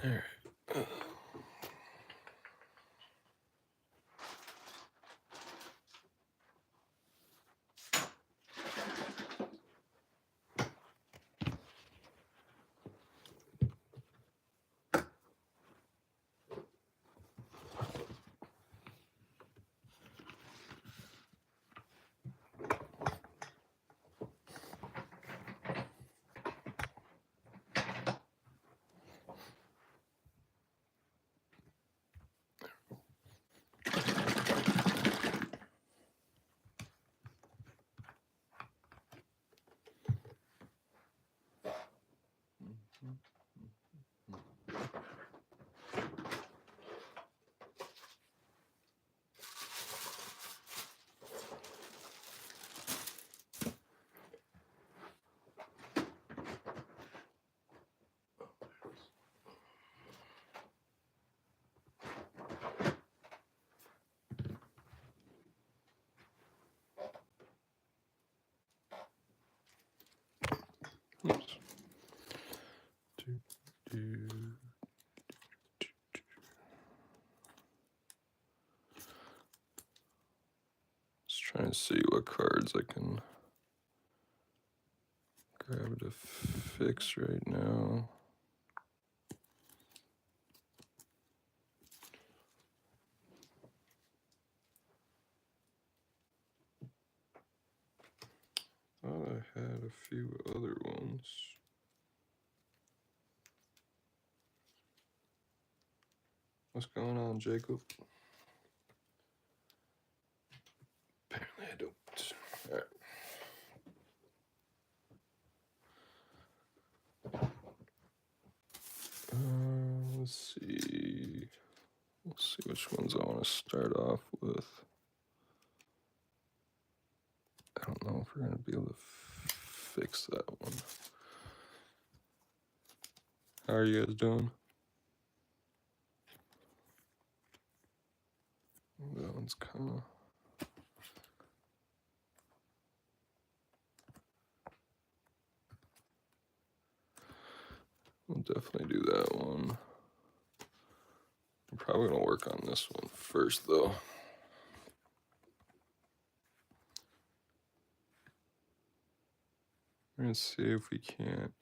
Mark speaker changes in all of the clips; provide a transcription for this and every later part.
Speaker 1: All right. Oops. Just trying to see what cards I can grab to fix right now. Thought I had a few other ones. What's going on, Jacob? Apparently I don't. All right. Let's see. We'll see which ones I want to start off with. I don't know if we're going to be able to fix that one. How are you guys doing? That one's kind of... We'll definitely do that one. I'm probably going to work on this one first, though. We're going to see if we can't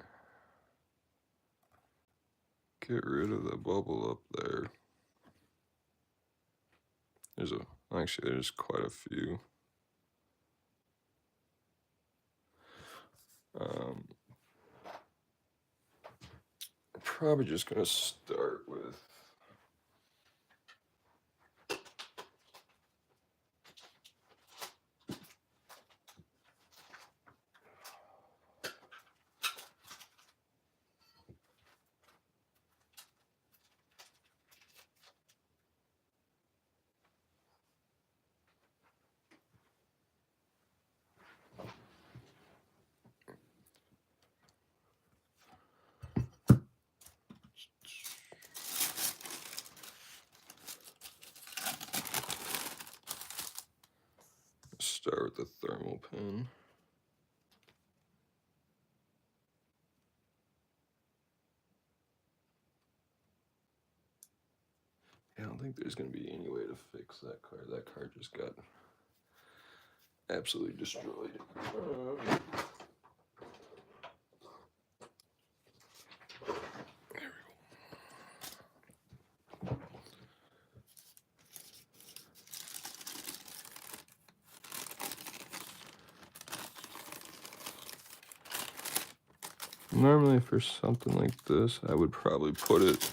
Speaker 1: get rid of the bubble up there. There's quite a few. I'm probably just going to start with the thermal pen. I don't think there's going to be any way to fix that card. That card just got absolutely destroyed. Normally for something like this, I would probably put it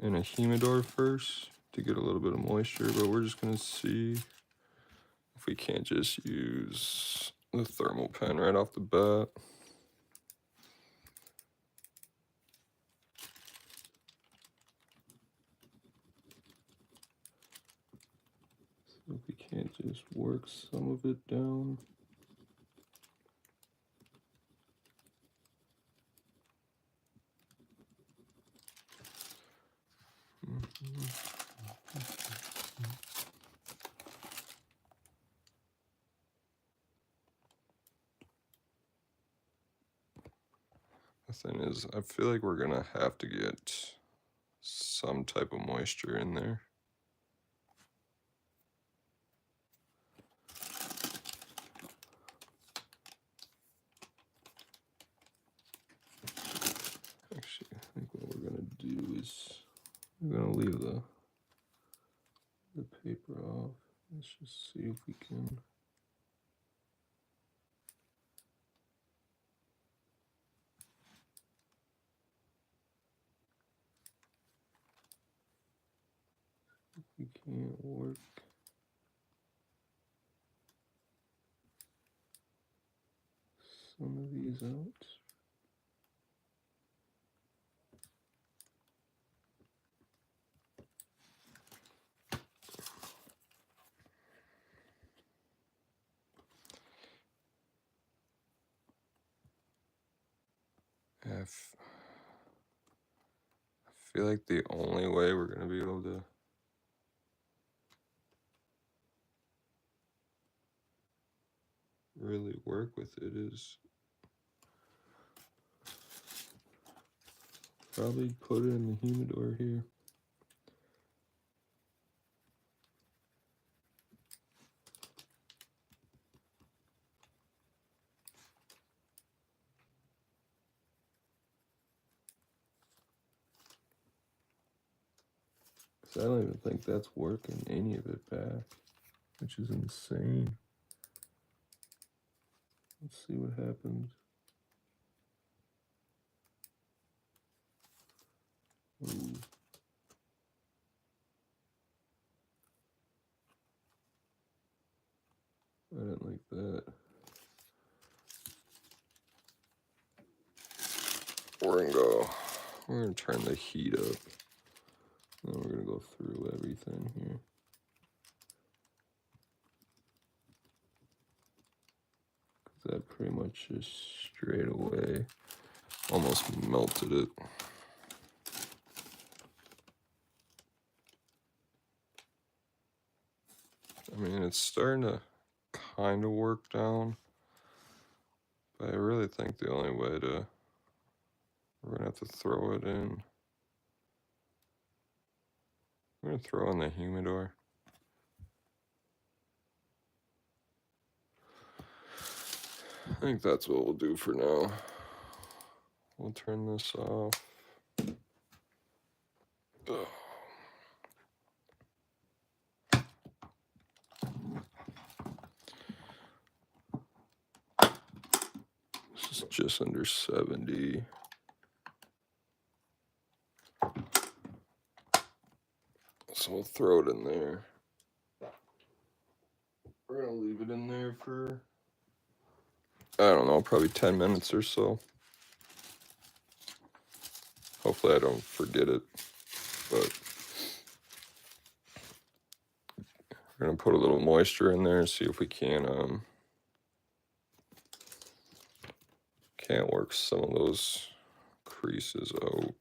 Speaker 1: in a humidor first to get a little bit of moisture, but we're just going to see if we can't just use the thermal pen right off the bat. So if we can't just work some of it down. The thing is, I feel like we're gonna have to get some type of moisture in there. Actually, I think what we're gonna do is we're gonna leave the paper off. Let's just see if we can. We can't work. Some of these out. I feel like the only way we're gonna be able to really work with it is probably put it in the humidor here. I don't even think that's working any of it back, which is insane. Let's see what happens. Ooh. I didn't like that. We're gonna turn the heat up. And we're gonna go through everything here. That pretty much just straight away almost melted it. I mean, it's starting to kind of work down, but I really think the only way we're gonna have to throw it in. We're gonna throw in the humidor. I think that's what we'll do for now. We'll turn this off. Ugh. This is just under 70. So we'll throw it in there. We're gonna leave it in there for, I don't know, probably 10 minutes or so. Hopefully I don't forget it, but we're gonna put a little moisture in there and see if we can't work some of those creases out.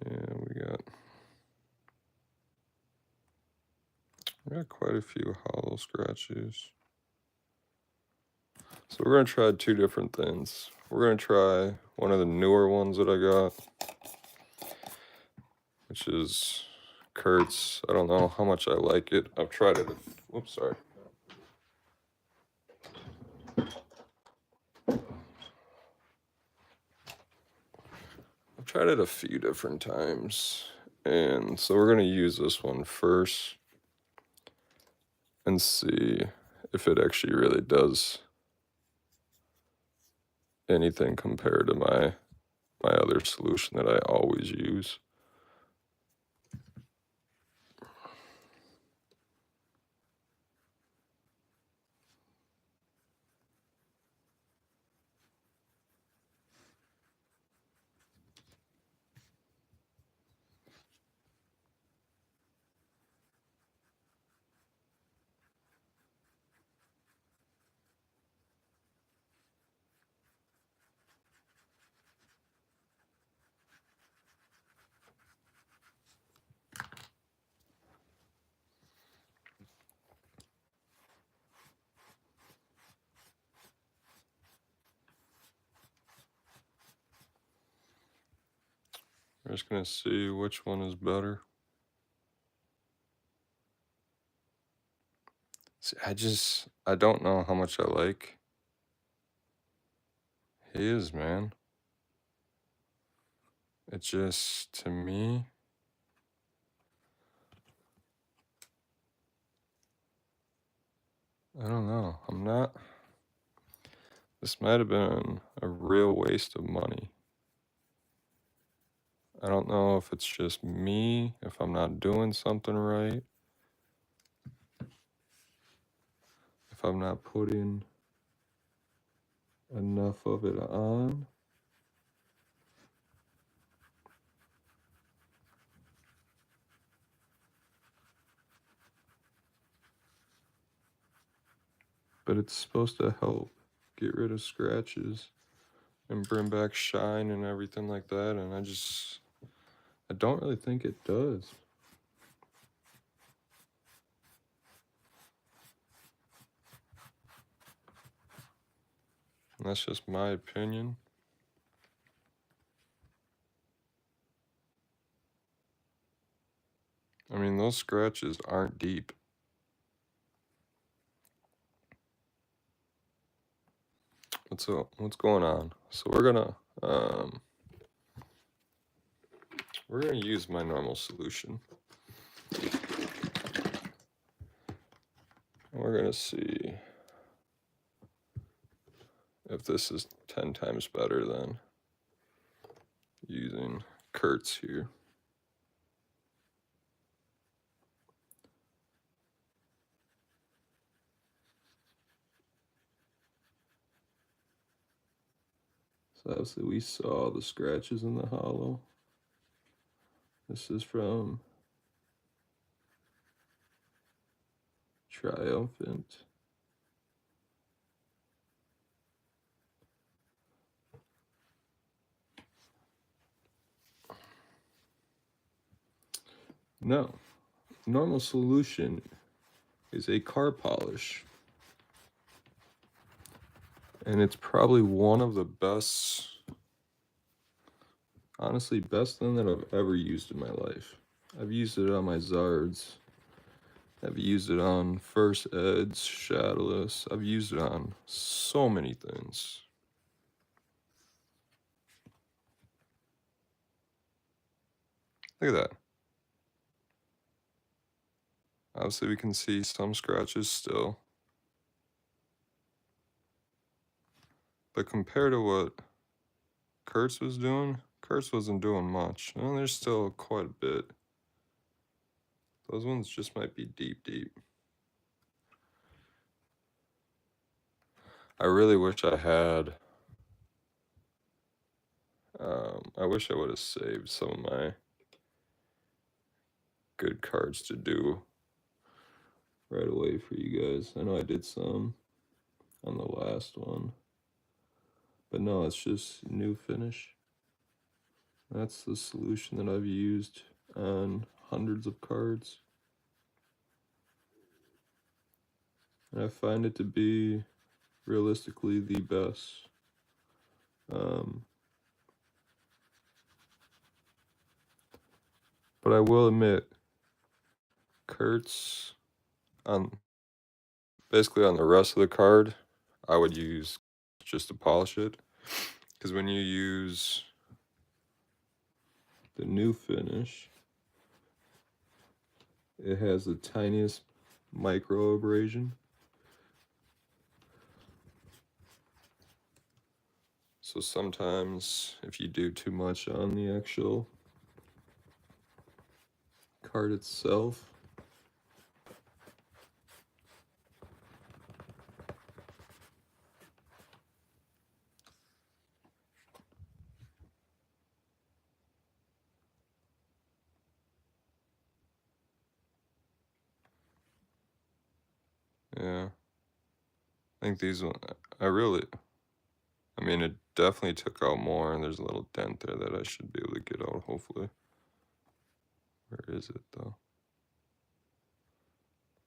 Speaker 1: Yeah, we got quite a few hollow scratches. So we're gonna try two different things. We're gonna try one of the newer ones that I got, which is Kurtz. I don't know how much I like it. I've tried it. Whoops, sorry. I've tried it a few different times, and so we're gonna use this one first and see if it actually really does anything compared to my other solution that I always use. We're just gonna see which one is better. See, I don't know how much I like his, man. It just, to me, I don't know. This might have been a real waste of money. I don't know if it's just me, if I'm not doing something right, if I'm not putting enough of it on. But it's supposed to help get rid of scratches and bring back shine and everything like that, and I don't really think it does. And that's just my opinion. I mean, those scratches aren't deep. What's going on? So we're gonna use my normal solution. We're gonna see if this is 10 times better than using Kurtz here. So obviously we saw the scratches in the hollow. This is from Triumphant. No, normal solution is a car polish. And it's probably one of the best, honestly, best thing that I've ever used in my life. I've used it on my Zards. I've used it on First Eds, Shadowless. I've used it on so many things. Look at that. Obviously, we can see some scratches still. But compared to what Kurtz was doing, Kurtz wasn't doing much. Well, there's still quite a bit. Those ones just might be deep, deep. I really wish I had. I wish I would have saved some of my good cards to do right away for you guys. I know I did some on the last one. But no, it's just new finish. That's the solution that I've used on hundreds of cards. And I find it to be realistically the best. But I will admit, Kurtz on basically on the rest of the card, I would use just to polish it. Because when you use the new finish, it has the tiniest micro abrasion. So sometimes if you do too much on the actual card itself, yeah. I think these one, I mean, it definitely took out more, and there's a little dent there that I should be able to get out, hopefully. Where is it, though?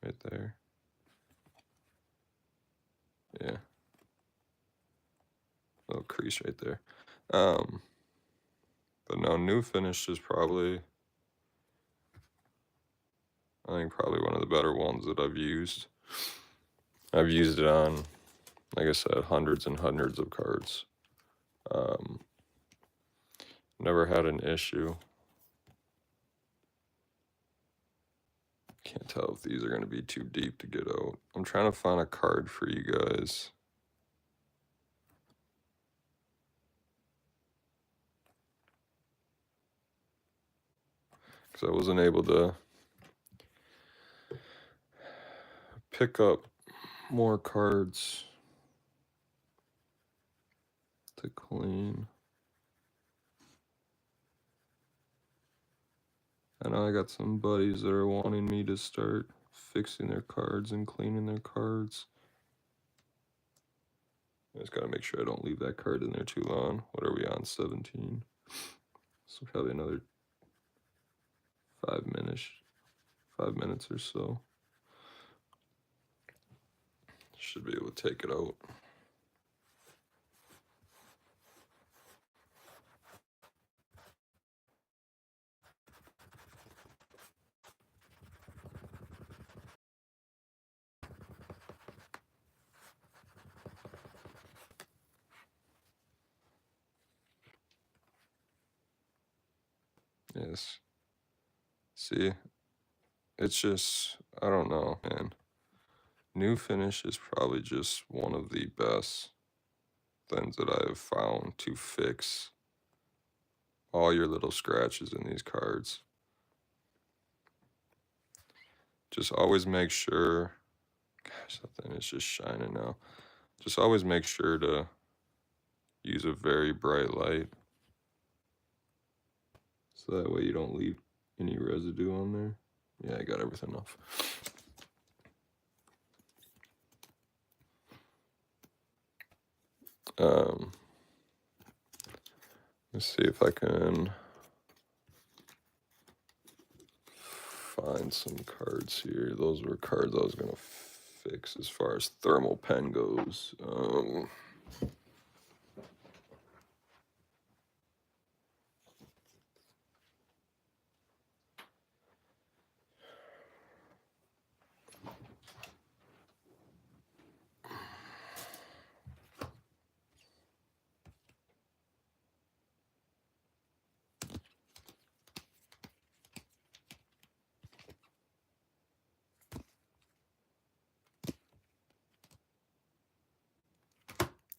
Speaker 1: Right there. Yeah. Little crease right there. But no, New Finish is probably, I think, probably one of the better ones that I've used. I've used it on, like I said, hundreds and hundreds of cards. Never had an issue. Can't tell if these are going to be too deep to get out. I'm trying to find a card for you guys. Because I wasn't able to pick up more cards to clean. I know I got some buddies that are wanting me to start fixing their cards and cleaning their cards. I just gotta make sure I don't leave that card in there too long. What are we on? 17. So probably another 5 minutes or so. Should be able to take it out. Yes. See, it's just, I don't know, man. New Finish is probably just one of the best things that I have found to fix all your little scratches in these cards. Just always make sure, gosh, that thing is just shining now. Just always make sure to use a very bright light, so that way you don't leave any residue on there. Yeah, I got everything off. Let's see if I can find some cards here. Those were cards I was gonna fix as far as thermal pen goes.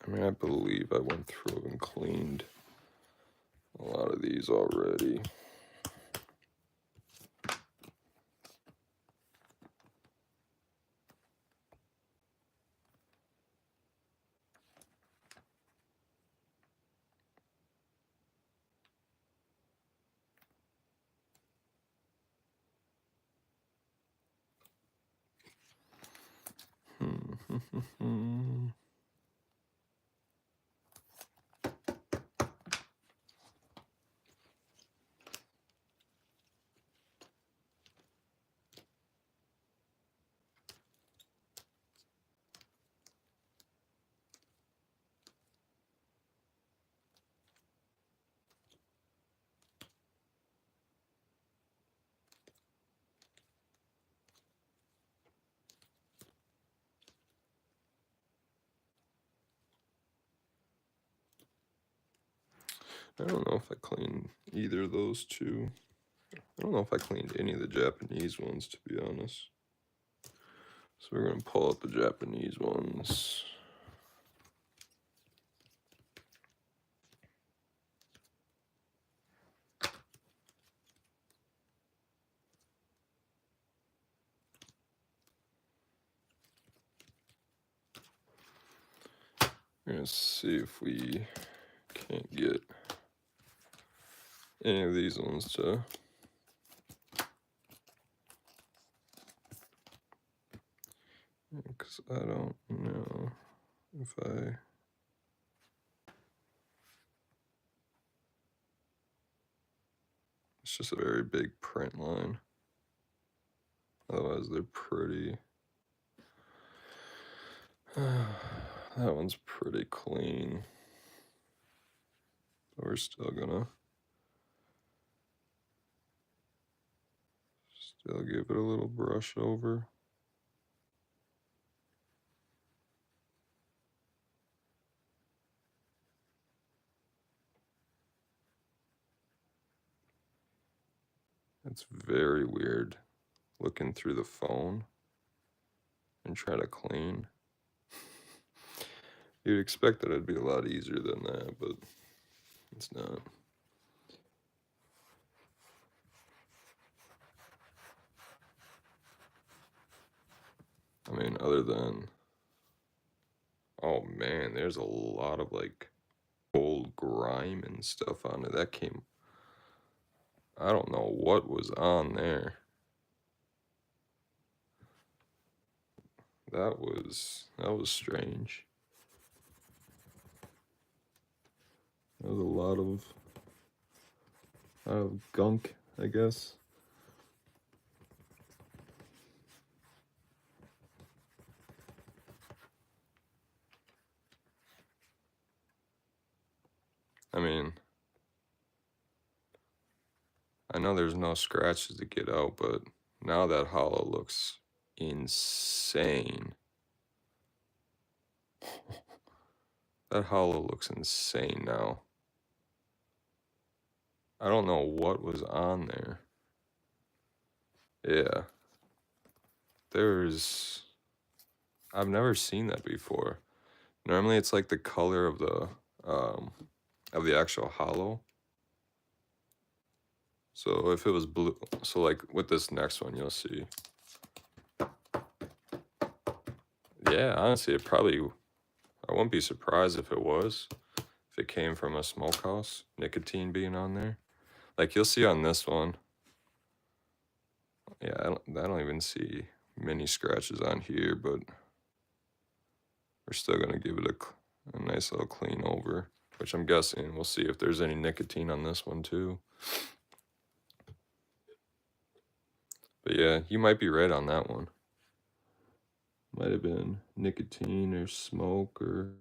Speaker 1: I mean, I believe I went through and cleaned a lot of these already. I don't know if I cleaned either of those two. I don't know if I cleaned any of the Japanese ones, to be honest. So we're going to pull out the Japanese ones. We're going to see if we can't get any of these ones to because I don't know if it's just a very big print line. Otherwise, they're pretty. That one's pretty clean. But we're still gonna Still give it a little brush over. It's very weird looking through the phone and try to clean. You'd expect that it'd be a lot easier than that, but it's not. I mean, other than, oh man, there's a lot of like old grime and stuff on it. That came, I don't know what was on there. That was strange. That was a lot of gunk, I guess. I mean, I know there's no scratches to get out, but now that hollow looks insane. That hollow looks insane now. I don't know what was on there. Yeah. I've never seen that before. Normally it's like the color of the actual hollow. So if it was blue, so like with this next one, you'll see. Yeah, honestly, I wouldn't be surprised if it came from a smokehouse, nicotine being on there. Like you'll see on this one. Yeah, I don't even see many scratches on here, but we're still gonna give it a nice little clean over, which I'm guessing we'll see if there's any nicotine on this one too. But yeah, you might be right on that one. Might have been nicotine or smoke or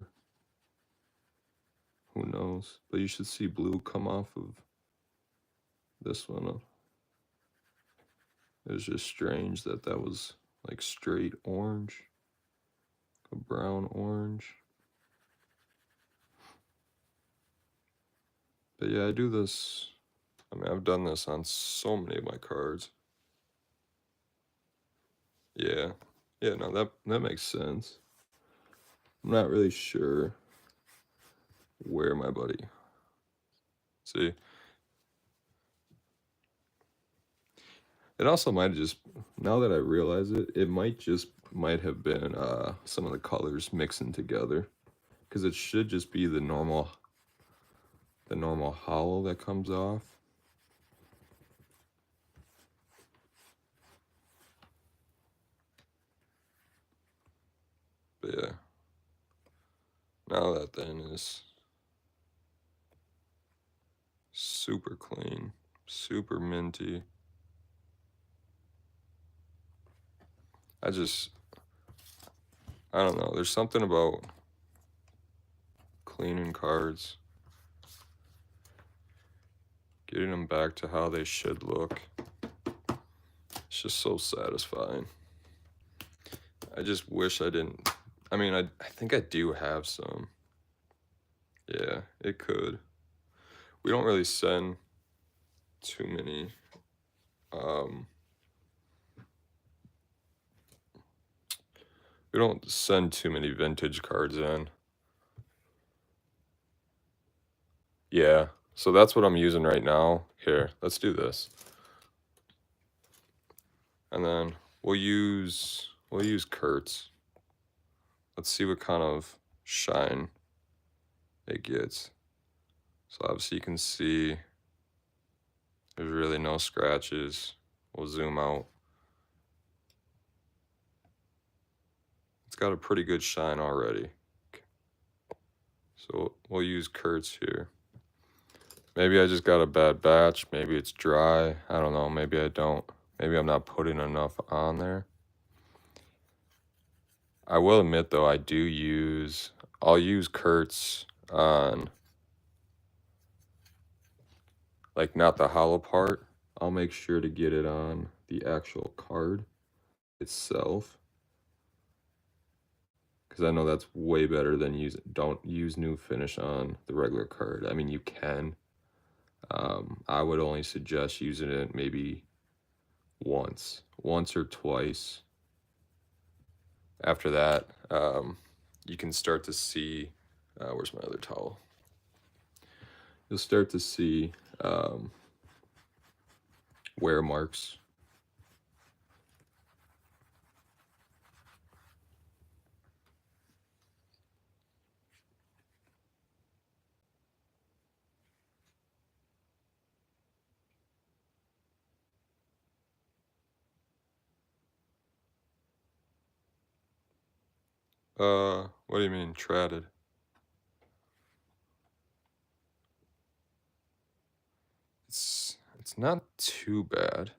Speaker 1: who knows. But you should see blue come off of this one. It was just strange that was like straight orange, a brown orange. But yeah, I do this. I mean, I've done this on so many of my cards. Yeah. Yeah, no, that makes sense. I'm not really sure where my buddy. See? It also might just, now that I realize it, it might have been some of the colors mixing together. Because it should just be the normal hollow that comes off. But yeah. Now that then is super clean, super minty. I don't know. There's something about cleaning cards, getting them back to how they should look. It's just so satisfying. I just wish I didn't. I mean, I think I do have some. Yeah, it could. We don't really send too many. We don't send too many vintage cards in. Yeah, so that's what I'm using right now. Here, let's do this. And then we'll use Kurtz. Let's see what kind of shine it gets. So obviously you can see there's really no scratches. We'll zoom out. It's got a pretty good shine already. So we'll use Kurtz here. Maybe I just got a bad batch. Maybe it's dry. I don't know. Maybe I don't. Maybe I'm not putting enough on there. I will admit though, I'll use Kurtz on like not the hollow part. I'll make sure to get it on the actual card itself, because I know that's way better than don't use new finish on the regular card. I mean, you can. I would only suggest using it maybe once or twice. After that, you can start to see, where's my other towel? You'll start to see wear marks. What do you mean, traded? It's not too bad.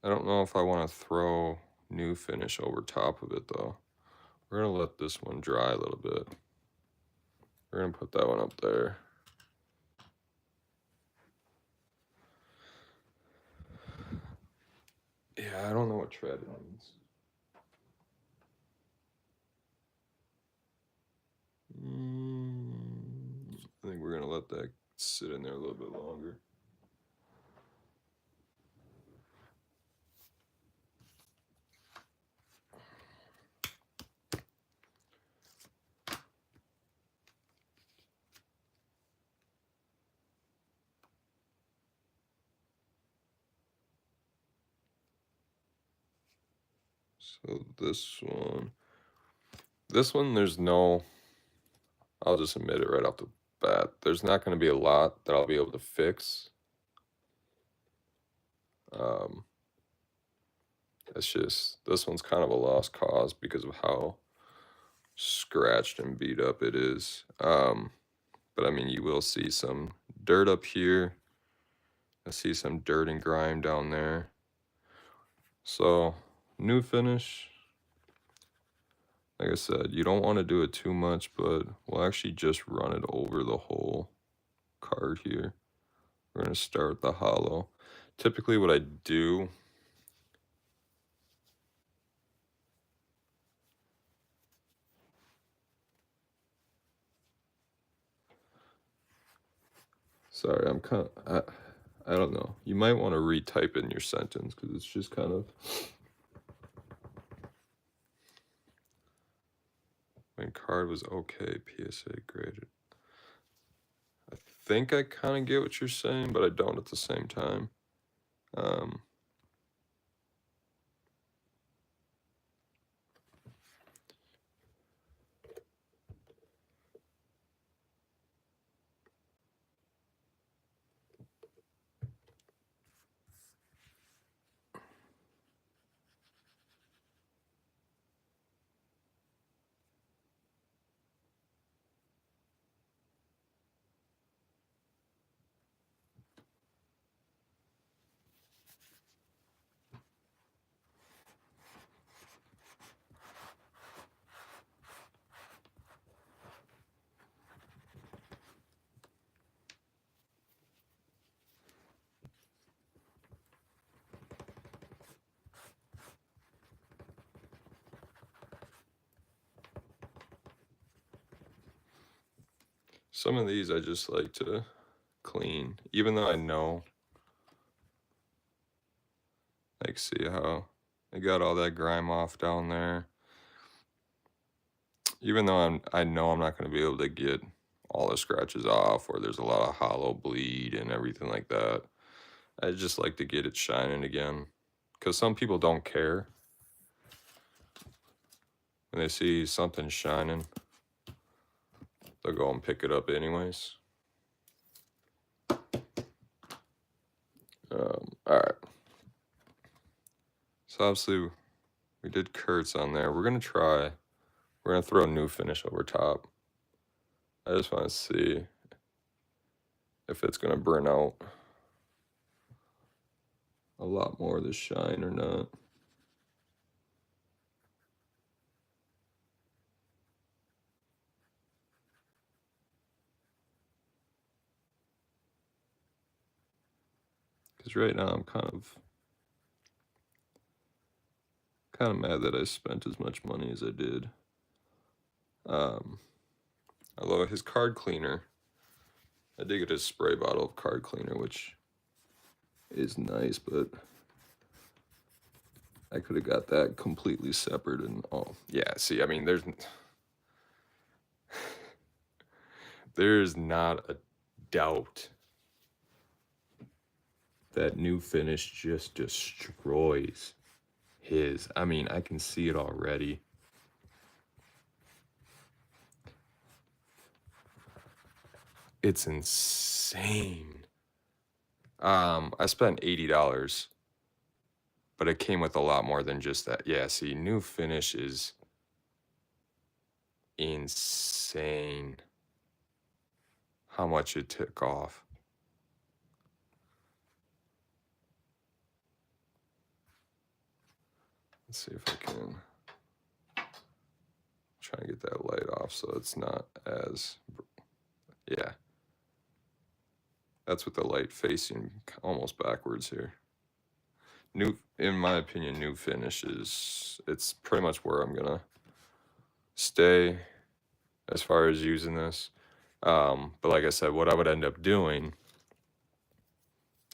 Speaker 1: I don't know if I want to throw new finish over top of it though. We're gonna let this one dry a little bit. We're gonna put that one up there. Yeah, I don't know what traded means. I think we're gonna let that sit in there a little bit longer. So this one, there's no, I'll just admit it right off the bat, there's not going to be a lot that I'll be able to fix. It's just, this one's kind of a lost cause because of how scratched and beat up it is. But I mean, you will see some dirt up here. I see some dirt and grime down there. So, new finish. Like I said, you don't want to do it too much, but we'll actually just run it over the whole card here. We're going to start with the hollow. Typically what I do, sorry, I'm kind of, I don't know. You might want to retype in your sentence because it's just kind of, when card was okay, PSA graded. I think I kind of get what you're saying, but I don't at the same time. Some of these I just like to clean, even though I know, like, see how I got all that grime off down there. Even though I know I'm not going to be able to get all the scratches off, or there's a lot of hollow bleed and everything like that, I just like to get it shining again. Because some people don't care. When they see something shining, they'll go and pick it up anyways. Alright. So obviously we did Kurtz on there. We're going to throw a new finish over top. I just want to see if it's going to burn out a lot more of the shine or not. Because because right now I'm kind of mad that I spent as much money as I did. Although his card cleaner, I did get a spray bottle of card cleaner, which is nice, but I could have got that completely separate. And oh yeah, see, I mean, there's not a doubt that new finish just destroys his. I mean, I can see it already. It's insane. I spent $80, but it came with a lot more than just that. Yeah, see, new finish is insane how much it took off. Let's see if I can try and get that light off so it's not as, yeah. That's with the light facing almost backwards here. In my opinion, new finish it's pretty much where I'm gonna stay as far as using this. But like I said, what I would end up doing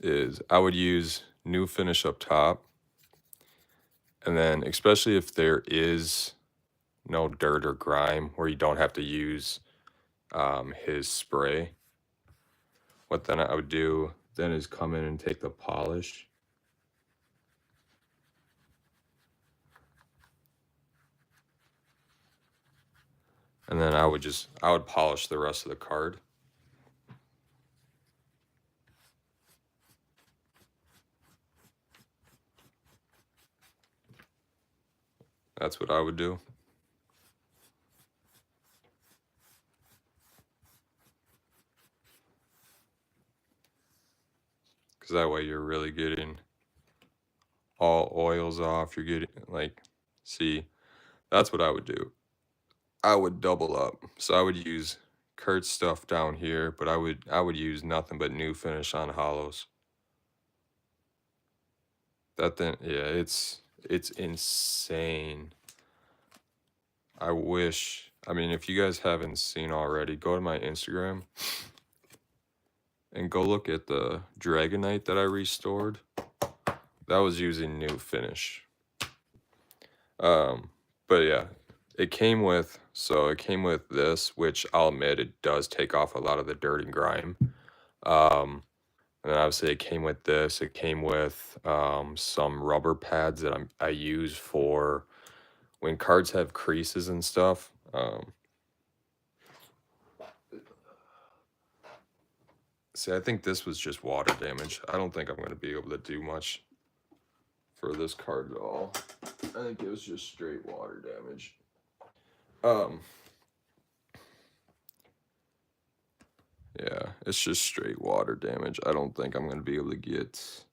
Speaker 1: is I would use new finish up top, and then especially if there is no dirt or grime where you don't have to use his spray, what then I would do then is come in and take the polish and then I would polish the rest of the card. That's what I would do. Because that way you're really getting all oils off. You're getting, like, see, that's what I would do. I would double up. So I would use Kurt's stuff down here, but I would use nothing but new finish on hollows. That then, yeah, it's insane. I mean, if you guys haven't seen already, go to my Instagram and go look at the Dragonite that I restored. That was using new finish. But yeah, it came with this, which I'll admit it does take off a lot of the dirt and grime. And then obviously it came with this. It came with some rubber pads that I use for when cards have creases and stuff. See, I think this was just water damage. I don't think I'm going to be able to do much for this card at all. I think it was just straight water damage. Yeah, it's just straight water damage. I don't think I'm going to be able to get...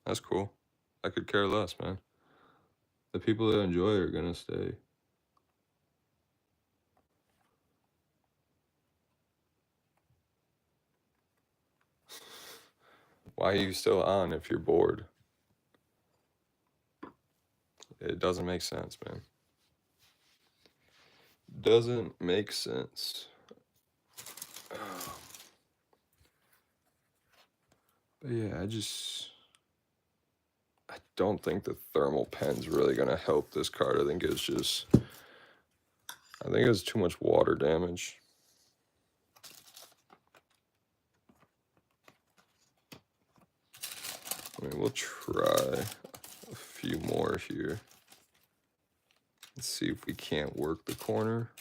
Speaker 1: That's cool. I could care less, man. The people that enjoy it are going to stay. Why are you still on if you're bored? It doesn't make sense, man. Doesn't make sense. But yeah, I don't think the thermal pen's really gonna help this card. I think it's too much water damage. I mean, we'll try a few more here. Let's see if we can't work the corner.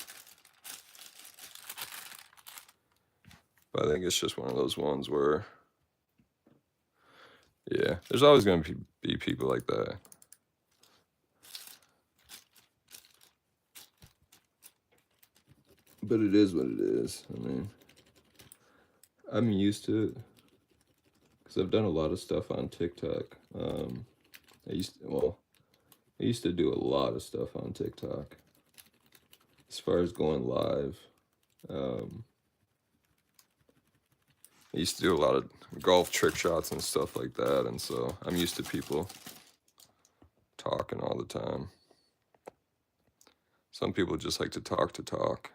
Speaker 1: But I think it's just one of those ones where, yeah, there's always going to be people like that. But it is what it is. I mean, I'm used to it because I've done a lot of stuff on TikTok. I used to do a lot of stuff on TikTok as far as going live. I used to do a lot of golf trick shots and stuff like that, and so I'm used to people talking all the time. Some people just like to talk to talk.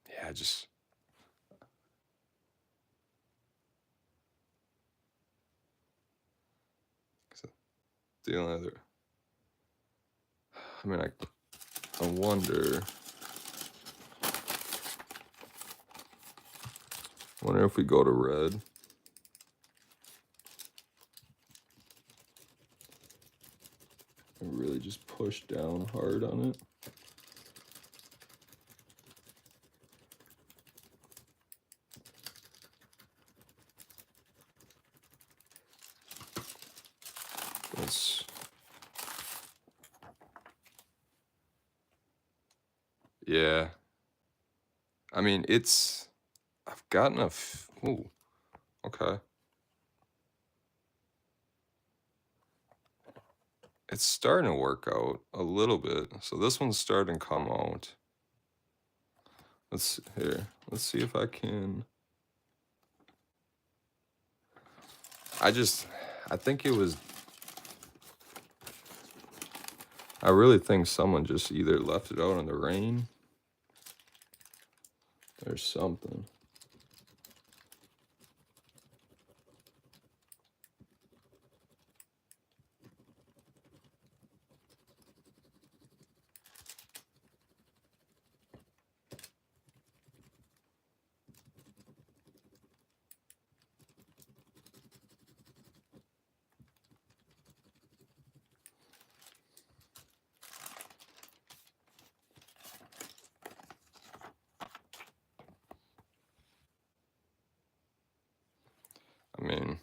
Speaker 1: Yeah, just the only other. I mean, I wonder if we go to red. And really just push down hard on it. Yeah. I mean, I've gotten ooh, okay. It's starting to work out a little bit. So this one's starting to come out. Let's see if I can. I think it was, I really think someone just either left it out in the rain or something. I mean,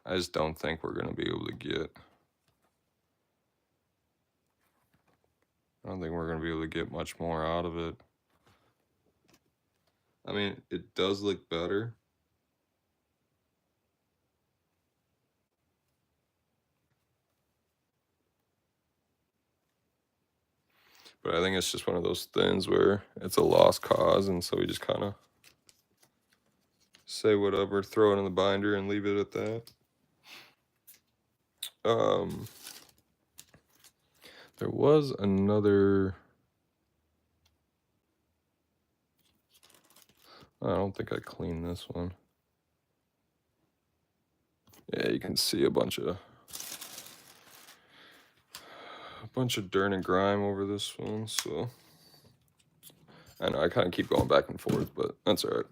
Speaker 1: I just don't think we're going to be able to get. I don't think we're going to be able to get much more out of it. I mean, it does look better. But I think it's just one of those things where it's a lost cause, and so we just kind of say whatever, throw it in the binder, and leave it at that. There was another. I don't think I cleaned this one. Yeah, you can see a bunch of dirt and grime over this one. So I know I kind of keep going back and forth, but that's all right.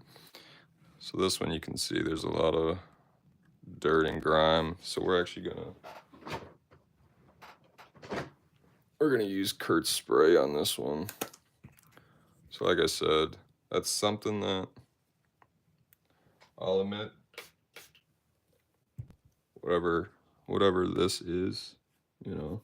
Speaker 1: So this one you can see there's a lot of dirt and grime. So we're actually gonna use Kurt's spray on this one. So like I said, that's something that I'll admit, whatever this is, you know.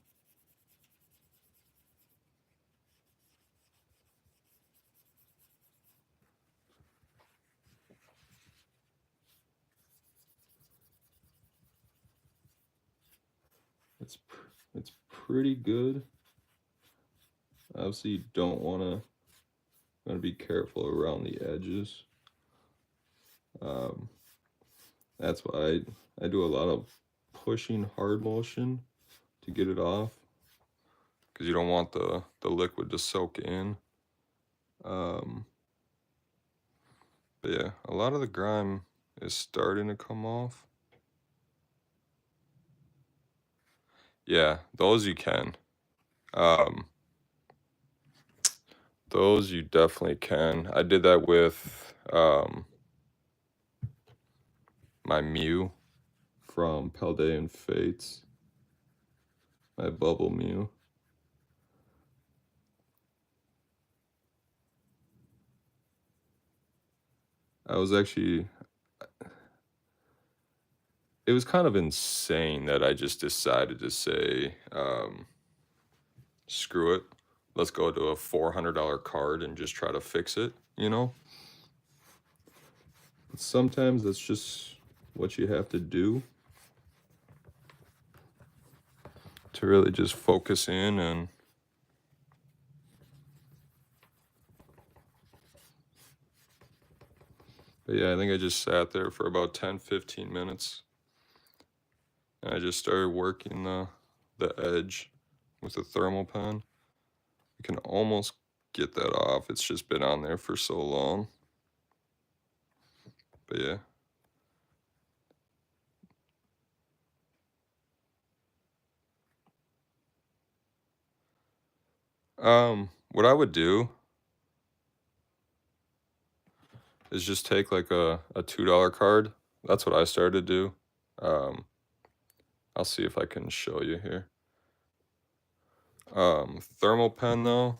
Speaker 1: It's pretty good. Obviously, you don't want to be careful around the edges. That's why I do a lot of pushing hard motion to get it off, because you don't want the liquid to soak in. But yeah, a lot of the grime is starting to come off. Yeah, those you can. Those you definitely can. I did that with my Mew from Paldean Fates. My Bubble Mew. I was actually... It was kind of insane that I just decided to say, screw it. Let's go to a $400 card and just try to fix it, you know? Sometimes that's just what you have to do to really just focus in and but yeah, I think I just sat there for about 10-15 minutes and I just started working the edge with a thermal pen. You can almost get that off. It's just been on there for so long. But yeah. What I would do is just take like a $2 card. That's what I started to do. I'll see if I can show you here. Thermal pen though,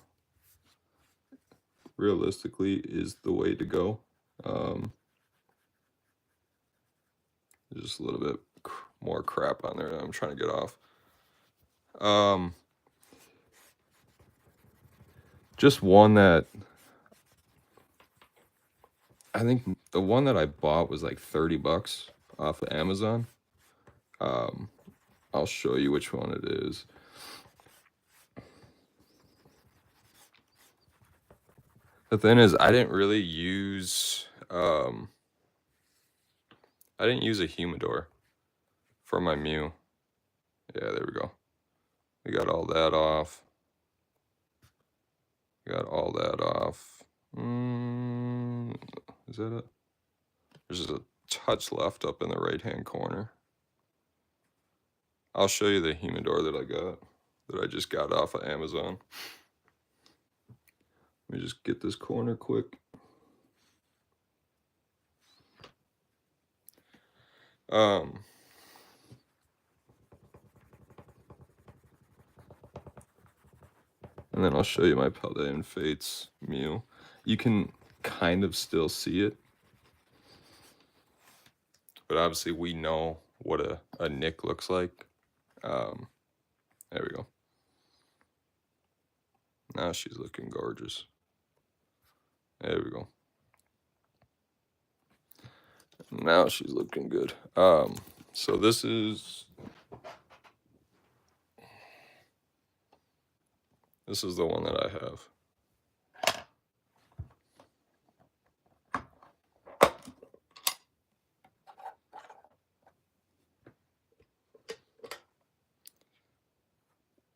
Speaker 1: realistically is the way to go. There's just a little bit more crap on there that I'm trying to get off. Just one that I think the one that I bought was like 30 bucks off of Amazon. I'll show you which one it is. The thing is, I didn't really use a humidor for my Mew. Yeah, there we go. We got all that off. Got all that off. Is that it? There's just a touch left up in the right-hand corner. I'll show you the humidor that I just got off of Amazon. Let me just get this corner quick. And then I'll show you my Paldean Fates Mew. You can kind of still see it. But obviously we know what a nick looks like. There we go. Now she's looking gorgeous. There we go. Now she's looking good. So this is the one that I have.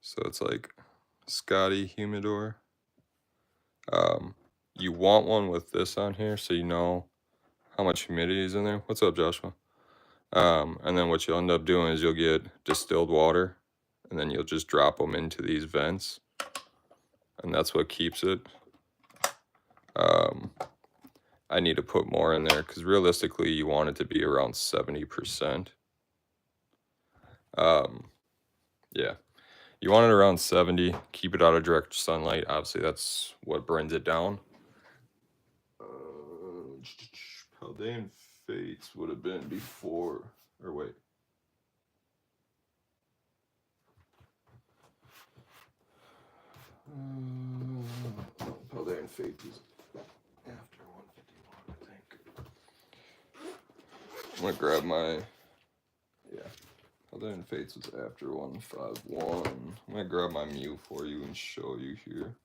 Speaker 1: So it's like Scotty Humidor. You want one with this on here so you know how much humidity is in there. What's up, Joshua? And then what you'll end up doing is you'll get distilled water and then you'll just drop them into these vents. And that's what keeps it. I need to put more in there because realistically you want it to be around 70%. Yeah. You want it around 70, keep it out of direct sunlight. Obviously, that's what burns it down. Paldean Fates would have been before, or wait. Paldean Fates is after 151, I think. I'm gonna grab my, yeah. Paldean Fates was after 151. I'm gonna grab my Mew for you and show you here.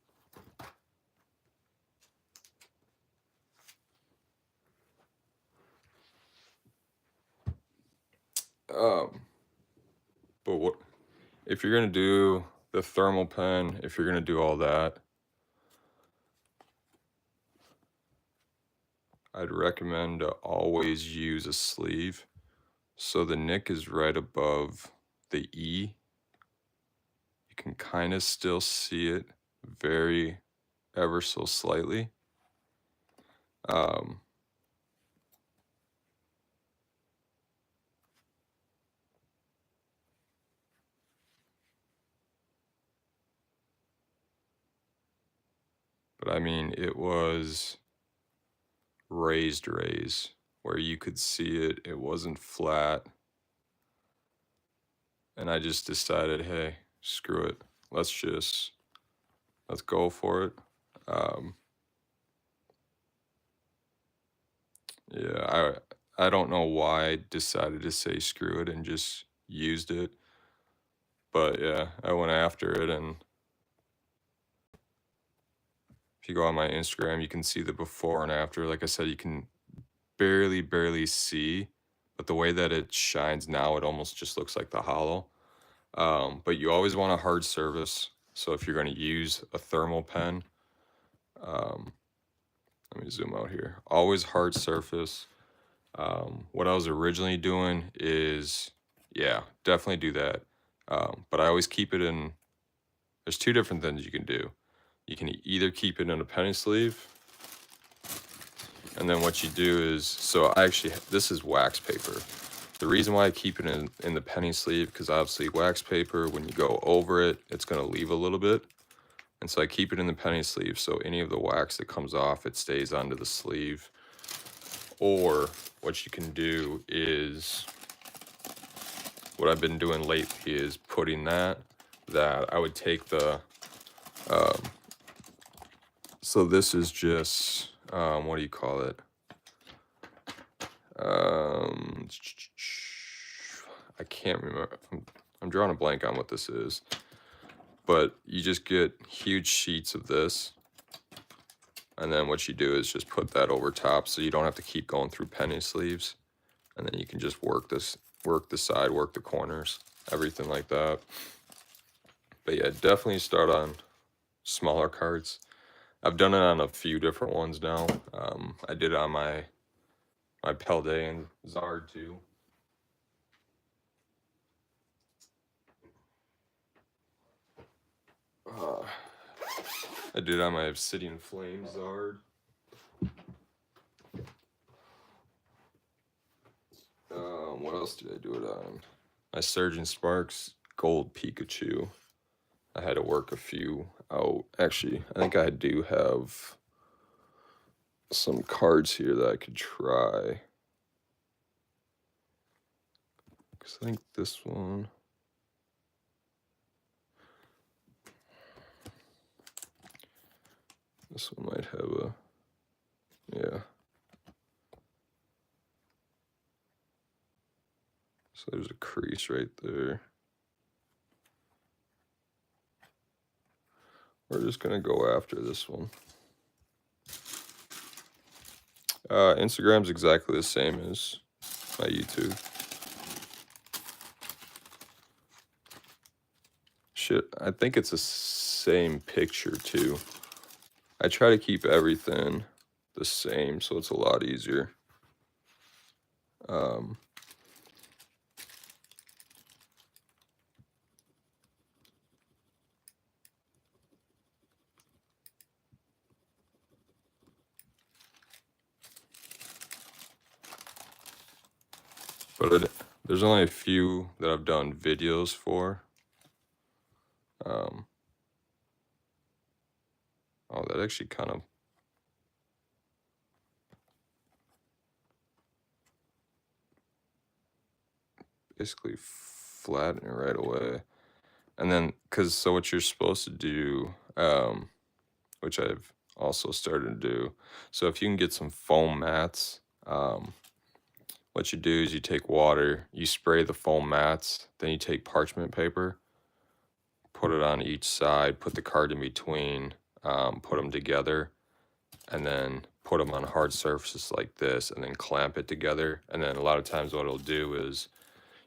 Speaker 1: But what if you're gonna do the thermal pen? If you're gonna do all that, I'd recommend to always use a sleeve. So the nick is right above the E. You can kind of still see it very ever so slightly. But I mean, it was raised where you could see it. It wasn't flat. And I just decided, hey, screw it. Let's go for it. Yeah, I don't know why I decided to say screw it and just used it. But yeah, I went after it, and if you go on my Instagram, you can see the before and after. Like I said, you can barely see, but the way that it shines now, it almost just looks like the hollow. But you always want a hard surface. So if you're going to use a thermal pen, um, let me zoom out here. Always hard surface. What I was originally doing is, yeah, definitely do that. But I always keep it in, there's two different things you can do. You can either keep it in a penny sleeve, and then what you do is, so I actually, this is wax paper. The reason why I keep it in the penny sleeve, because obviously wax paper, when you go over it, it's going to leave a little bit. And so I keep it in the penny sleeve, so any of the wax that comes off, it stays onto the sleeve. Or what you can do is, what I've been doing lately is putting that I would take the, so this is just, what do you call it? I can't remember. I'm drawing a blank on what this is. But you just get huge sheets of this. And then what you do is just put that over top so you don't have to keep going through penny sleeves. And then you can just work this, work the side, work the corners, everything like that. But yeah, definitely start on smaller cards. I've done it on a few different ones now. I did it on my Pelde and Zard too. I did it on my Obsidian Flame Zard. What else did I do it on? My Surgeon Sparks Gold Pikachu. I had to work a few out. Actually, I think I do have some cards here that I could try. Because I think this one... This one might have a... Yeah. So there's a crease right there. We're just going to go after this one. Instagram's exactly the same as my YouTube. Shit, I think it's the same picture too. I try to keep everything the same so it's a lot easier. But there's only a few that I've done videos for. Oh, that actually kind of... basically flatten it right away. And then, so what you're supposed to do, which I've also started to do, so if you can get some foam mats, what you do is you take water, you spray the foam mats, then you take parchment paper, put it on each side, put the card in between, put them together, and then put them on hard surfaces like this, and then clamp it together. And then a lot of times what it'll do is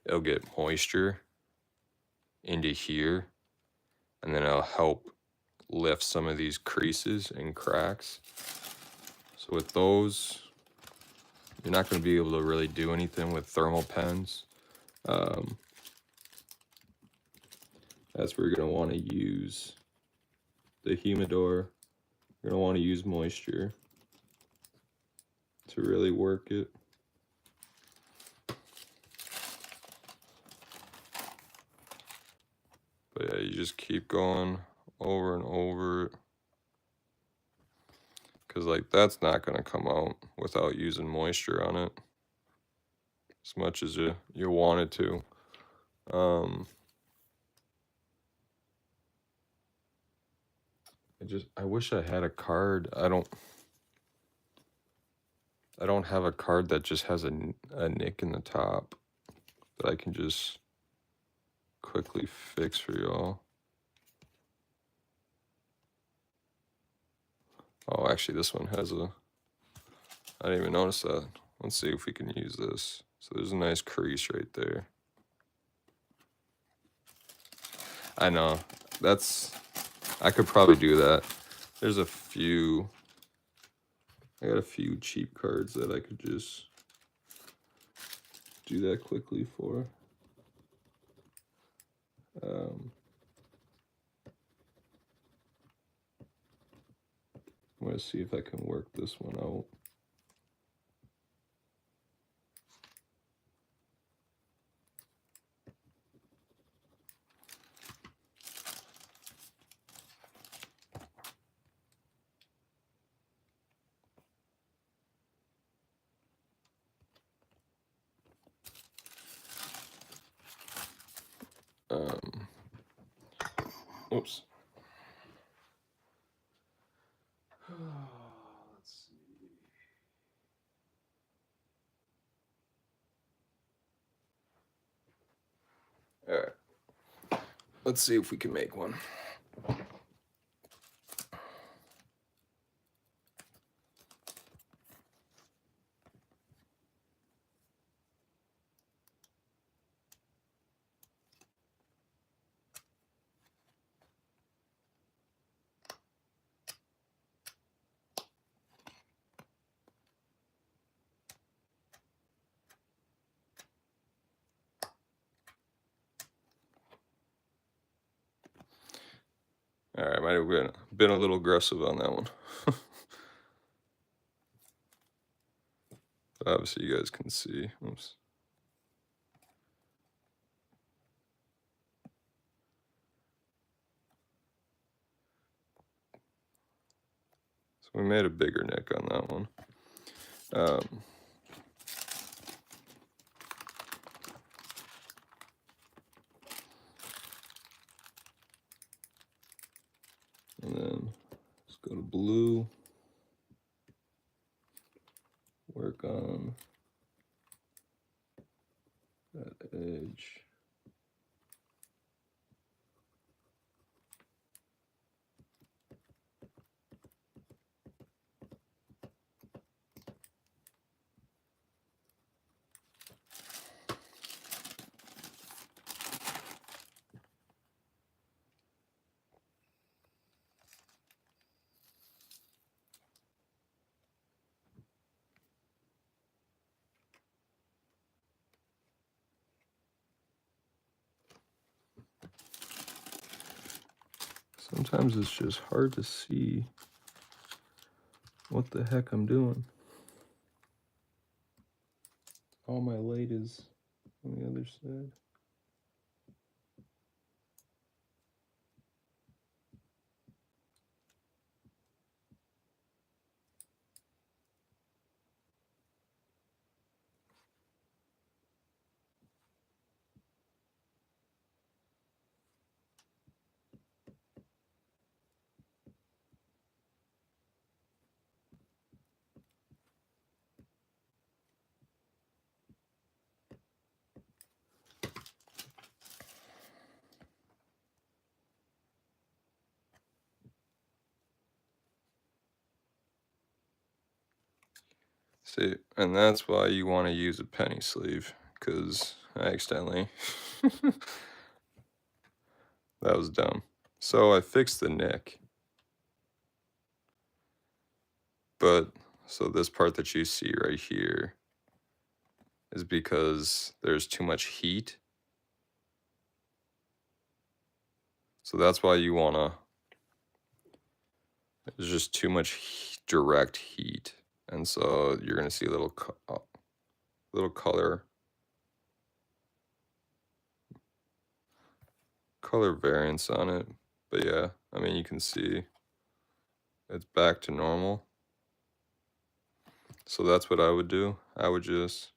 Speaker 1: it'll get moisture into here, and then it'll help lift some of these creases and cracks. So with those, you're not going to be able to really do anything with thermal pens. That's where you're going to want to use the humidor. You're going to want to use moisture to really work it. But yeah, you just keep going over and over it. Because like that's not going to come out without using moisture on it as much as you want it to. I wish I had a card. I I don't have a card that just has a nick in the top that I can just quickly fix for y'all. Oh, actually, this one has a... I didn't even notice that. Let's see if we can use this. So there's a nice crease right there. I know. I could probably do that. There's a few... I got a few cheap cards that I could just do that quickly for. I'm going to see if I can work this one out. Oops. Let's see. All right. Let's see if we can make one. All right, might have been a little aggressive on that one. But obviously, you guys can see. Oops. So we made a bigger nick on that one. And then let's go to blue. Work on that edge. Sometimes it's just hard to see what the heck I'm doing. All my light is on the other side. See, and that's why you want to use a penny sleeve, because I accidentally... That was dumb. So I fixed the nick. But, so this part that you see right here is because there's too much heat. So that's why you want to... There's just too much direct heat. And so you're going to see a little color variance on it. But yeah, I mean, you can see it's back to normal. So that's what I would do. I would just...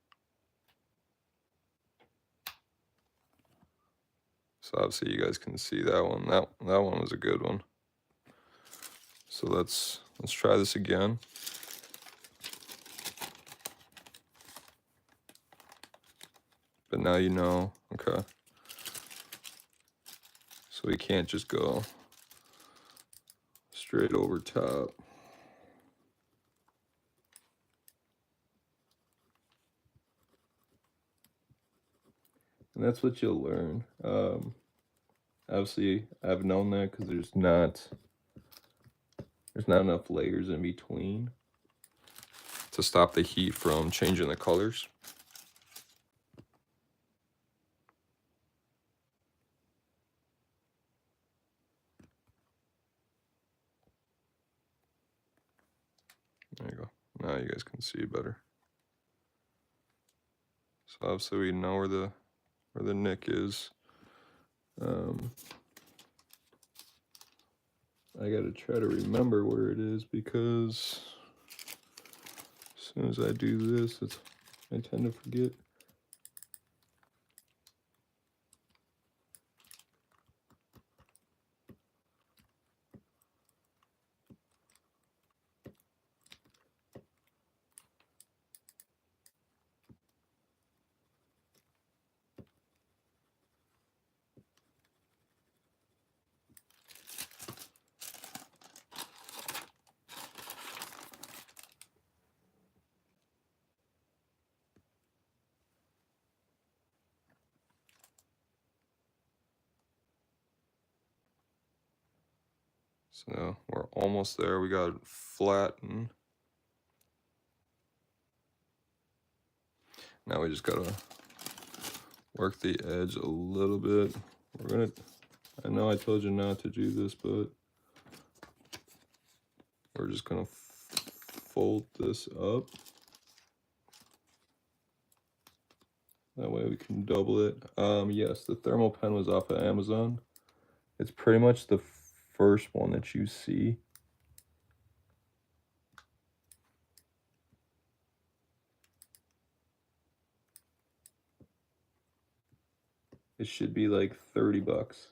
Speaker 1: So obviously you guys can see that one. That one was a good one. So let's try this again. now you know. Okay. So we can't just go straight over top. And that's what you'll learn. Obviously, I've known that because there's not enough layers in between to stop the heat from changing the colors. There you go. Now you guys can see better. So obviously we know where the nick is. I gotta try to remember where it is because as soon as I do this, I tend to forget. So we're almost there. We got it flattened. Now we just gotta work the edge a little bit. I know I told you not to do this, but we're just gonna fold this up. That way we can double it. Yes, the thermal pen was off of Amazon. It's pretty much the first one that you see. It should be like 30 bucks.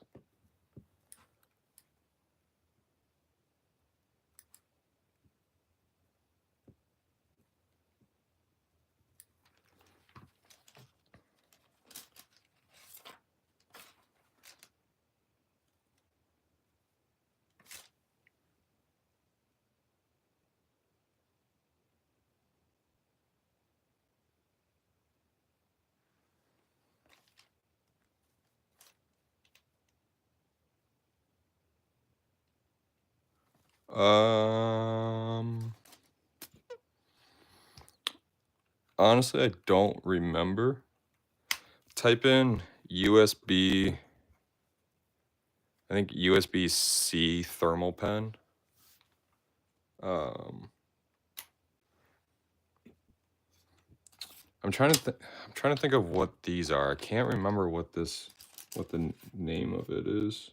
Speaker 1: Honestly, I don't remember. Type in USB, I think USB-C thermal pen. I'm trying to think of what these are. I can't remember what the name of it is.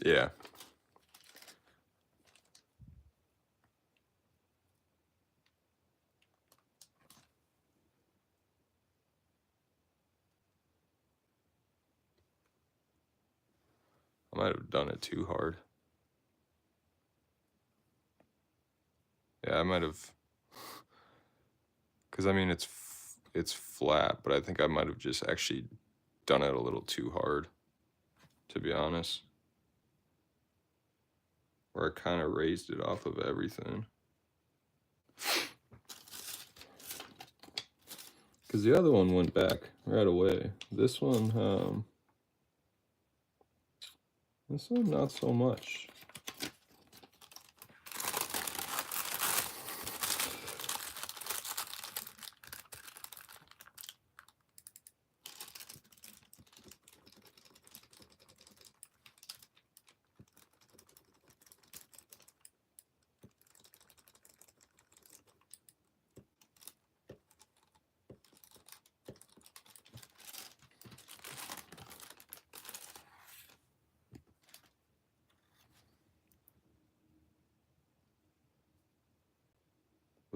Speaker 1: Yeah. I might have done it too hard. Yeah, I might have, because I mean it's flat, but I think I might have just actually done it a little too hard, to be honest. Where I kind of raised it off of everything. Because the other one went back right away. This one not so much.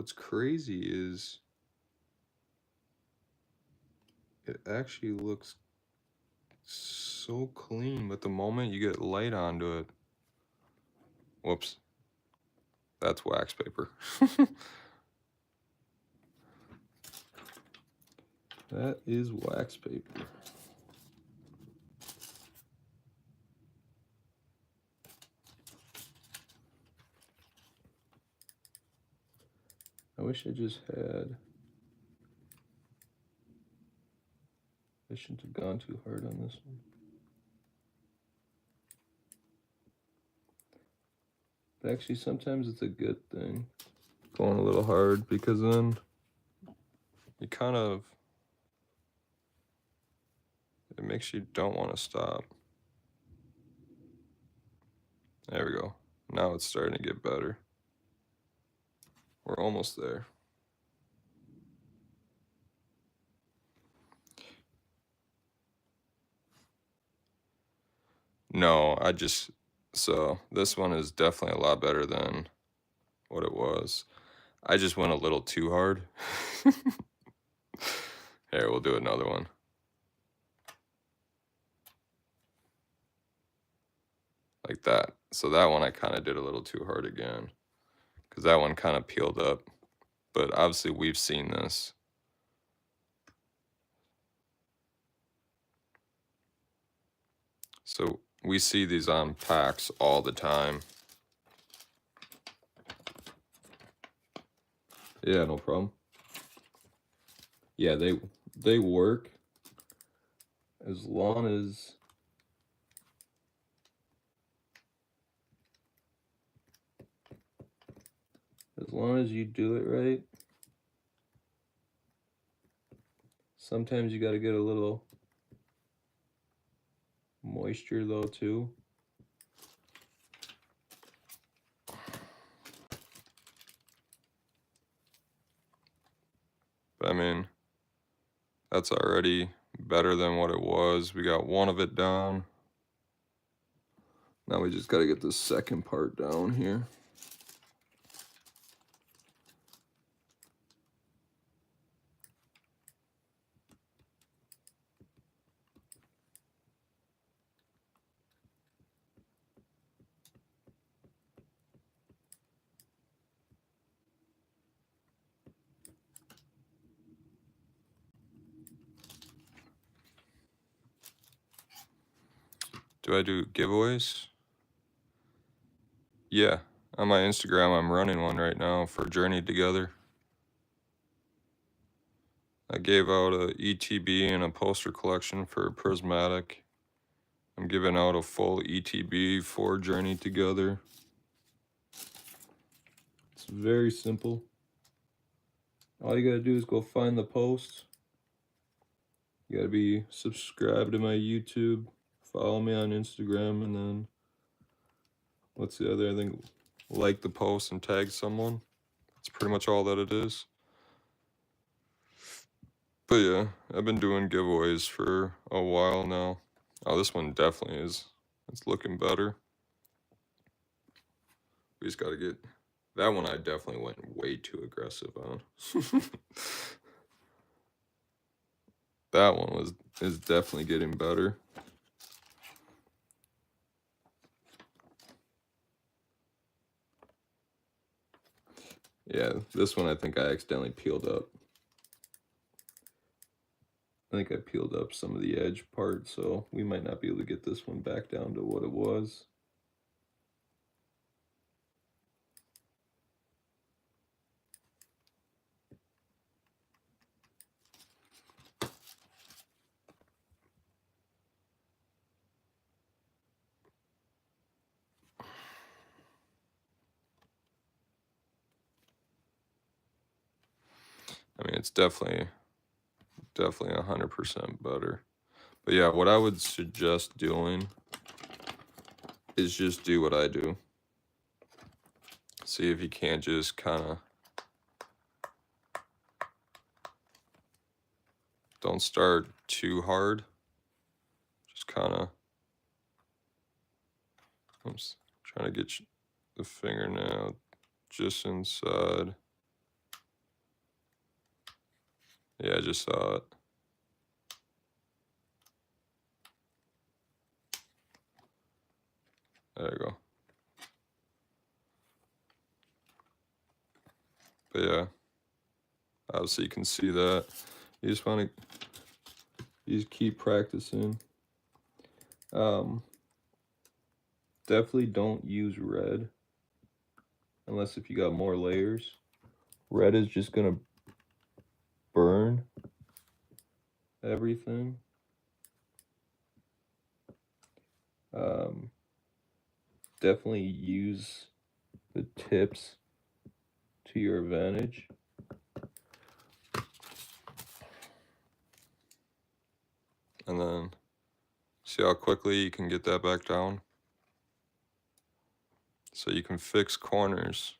Speaker 1: what's crazy is it actually looks so clean, but the moment you get light onto it, whoops, that's wax paper. That is wax paper. I wish I just had. I shouldn't have gone too hard on this one. But actually, sometimes it's a good thing going a little hard, because then you kind of, it makes you don't want to stop. There we go. Now it's starting to get better. We're almost there. No, so this one is definitely a lot better than what it was. I just went a little too hard. Here, we'll do another one. Like that. So that one I kind of did a little too hard again, because that one kind of peeled up. But obviously we've seen this. So we see these on packs all the time. Yeah, no problem. Yeah, they work as long as you do it right. Sometimes you got to get a little moisture though too. But I mean, that's already better than what it was. We got one of it down. Now we just got to get the second part down here. Do I do giveaways? Yeah, on my Instagram, I'm running one right now for Journey Together. I gave out a ETB and a poster collection for Prismatic. I'm giving out a full ETB for Journey Together. It's very simple. All you gotta do is go find the post. You gotta be subscribed to my YouTube, follow me on Instagram, and then what's the other? I think like the post and tag someone. That's pretty much all that it is. But yeah, I've been doing giveaways for a while now. Oh, this one definitely is. It's looking better. We just gotta get that one. I definitely went way too aggressive on. That one is definitely getting better. Yeah, this one I think I accidentally peeled up. I think I peeled up some of the edge part, so we might not be able to get this one back down to what it was. I mean, it's definitely 100% better. But yeah, what I would suggest doing is just do what I do. See if you can't just kind of, don't start too hard. Just kind of, I'm trying to get the fingernail just inside. Yeah, I just saw it. There you go. But yeah, obviously you can see that. You just want to, you just keep practicing. Definitely don't use red unless if you got more layers. Red is just gonna burn everything. Definitely use the tips to your advantage. And then see how quickly you can get that back down. So you can fix corners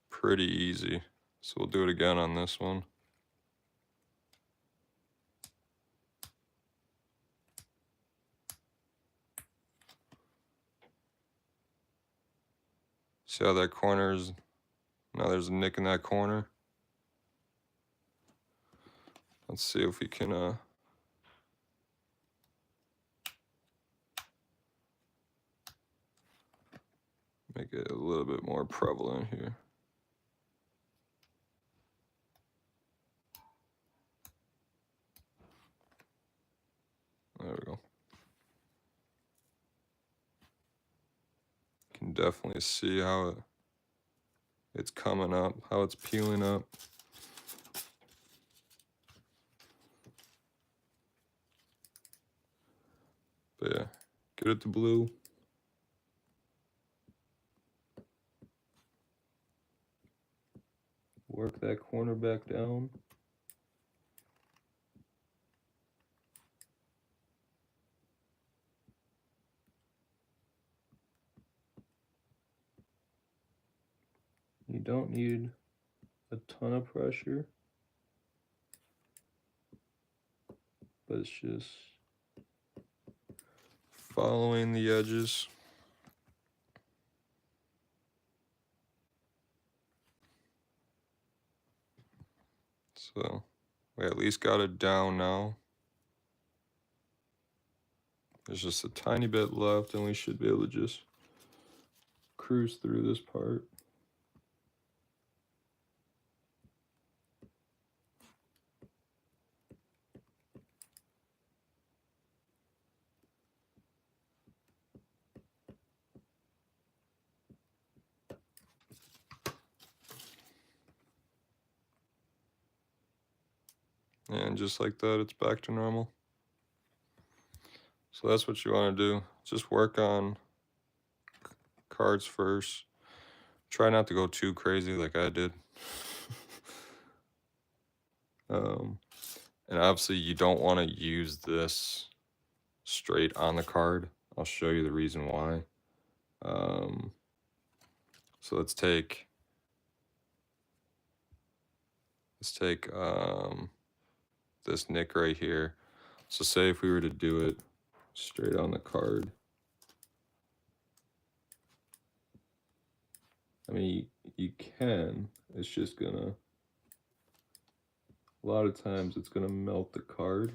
Speaker 1: pretty easy. So we'll do it again on this one. See how that corner is, now there's a nick in that corner. Let's see if we can make it a little bit more prevalent here. There we go. You can definitely see how it's coming up, how it's peeling up. But yeah, get it to blue. Work that corner back down. You don't need a ton of pressure, but it's just following the edges. So we at least got it down now. There's just a tiny bit left and we should be able to just cruise through this part. And just like that, it's back to normal. So that's what you want to do. Just work on cards first. Try not to go too crazy like I did. And obviously you don't want to use this straight on the card. I'll show you the reason why. So let's take this nick right here. So say if we were to do it straight on the card. I mean, you can, it's just gonna, a lot of times it's gonna melt the card.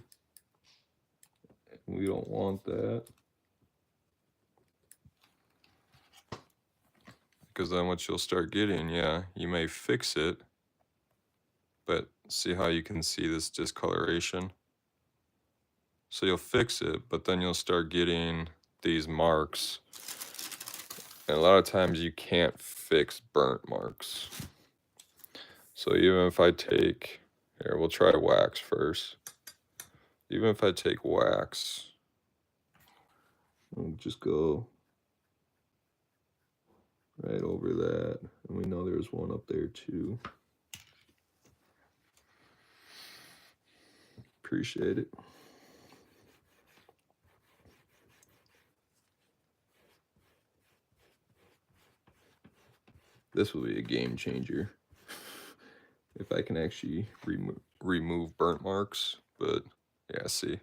Speaker 1: And we don't want that. Because then what you'll start getting, yeah, you may fix it, but see how you can see this discoloration? So you'll fix it, but then you'll start getting these marks. And a lot of times you can't fix burnt marks. So even if I take, here, we'll try wax first. Even if I take wax, I'll just go right over that. And we know there's one up there too. Appreciate it. This will be a game changer if I can actually remove burnt marks. But yeah, see,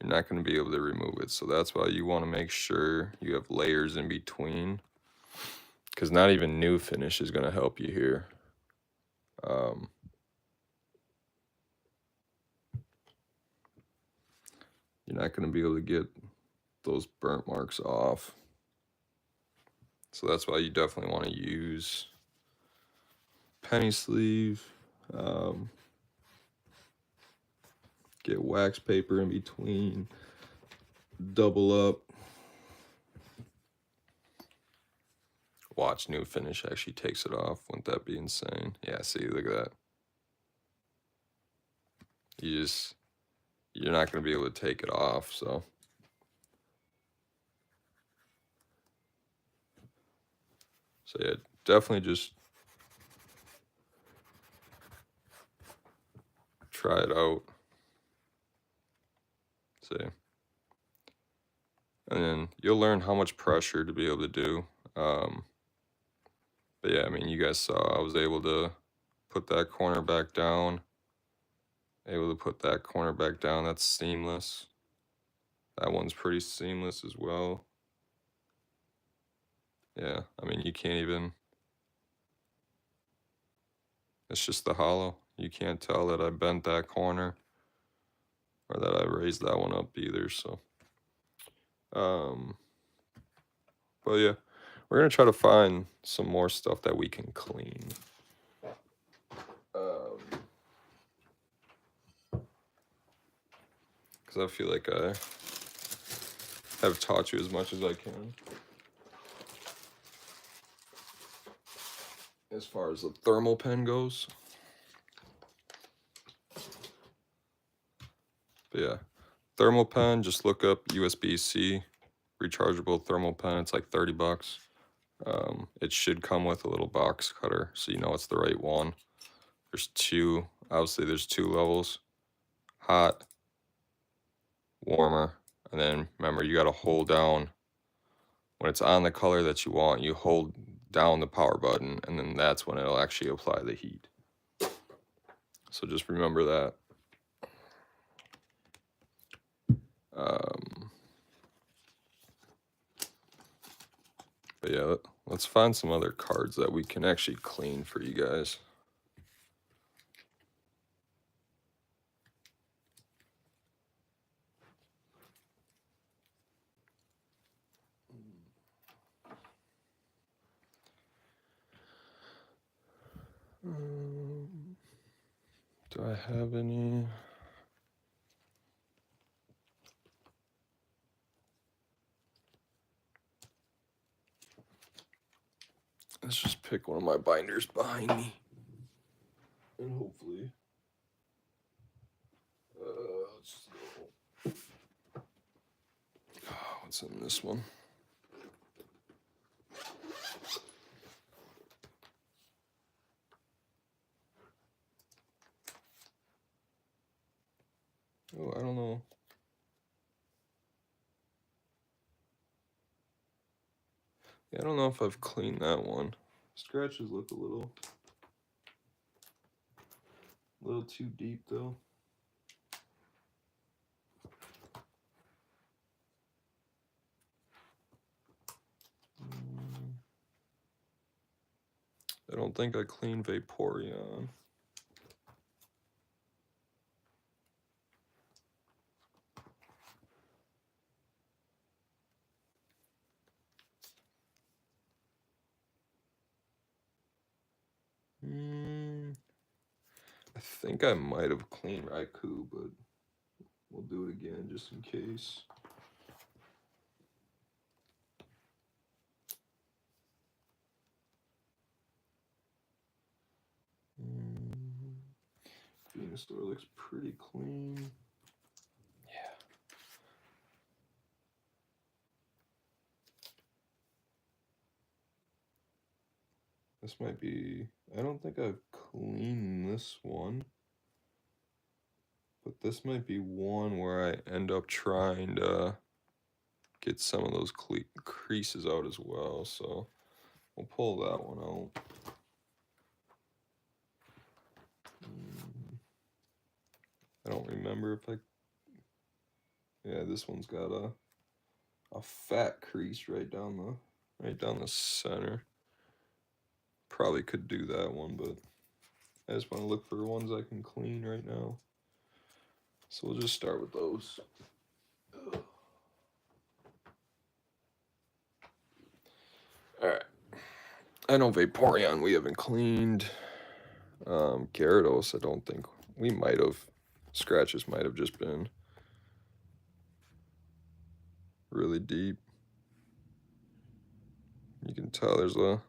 Speaker 1: you're not going to be able to remove it. So that's why you want to make sure you have layers in between, because not even new finish is going to help you here. you're not going to be able to get those burnt marks off. So that's why you definitely want to use penny sleeve. Get wax paper in between, double up. Watch, new finish actually takes it off. Wouldn't that be insane? Yeah, see, look at that. You're not going to be able to take it off, so. So yeah, definitely just try it out. See. And then you'll learn how much pressure to be able to do. But yeah, I mean, you guys saw I was able to put that corner back down. Able to put that corner back down. That's seamless. That one's pretty seamless as well. Yeah, I mean, you can't even... It's just the hollow. You can't tell that I bent that corner or that I raised that one up either, so. But yeah, we're going to try to find some more stuff that we can clean. Because I feel like I have taught you as much as I can. As far as the thermal pen goes. But yeah, thermal pen, just look up USB-C, rechargeable thermal pen. It's like $30. It should come with a little box cutter, so you know it's the right one. There's two, obviously there's two levels, hot, warmer, and then remember you gotta hold down, when it's on the color that you want, you hold down the power button, and then that's when it'll actually apply the heat. So just remember that. But yeah, let's find some other cards that we can actually clean for you guys. Do I have any? Let's just pick one of my binders behind me. And hopefully, let's go. Oh, what's in this one? Oh, I don't know. Yeah, I don't know if I've cleaned that one. Scratches look a little too deep though. I don't think I cleaned Vaporeon. I think I might have cleaned Raikou, but we'll do it again just in case. Venusaur looks pretty clean. Yeah. This might be... I don't think I've cleaned this one. But this might be one where I end up trying to get some of those creases out as well. So we'll pull that one out. I don't remember if I... Yeah, this one's got a fat crease right down the center. Probably could do that one, but I just want to look for ones I can clean right now. So we'll just start with those. Alright. I know Vaporeon we haven't cleaned. Gyarados, I don't think we might have. Scratches might have just been really deep. You can tell there's a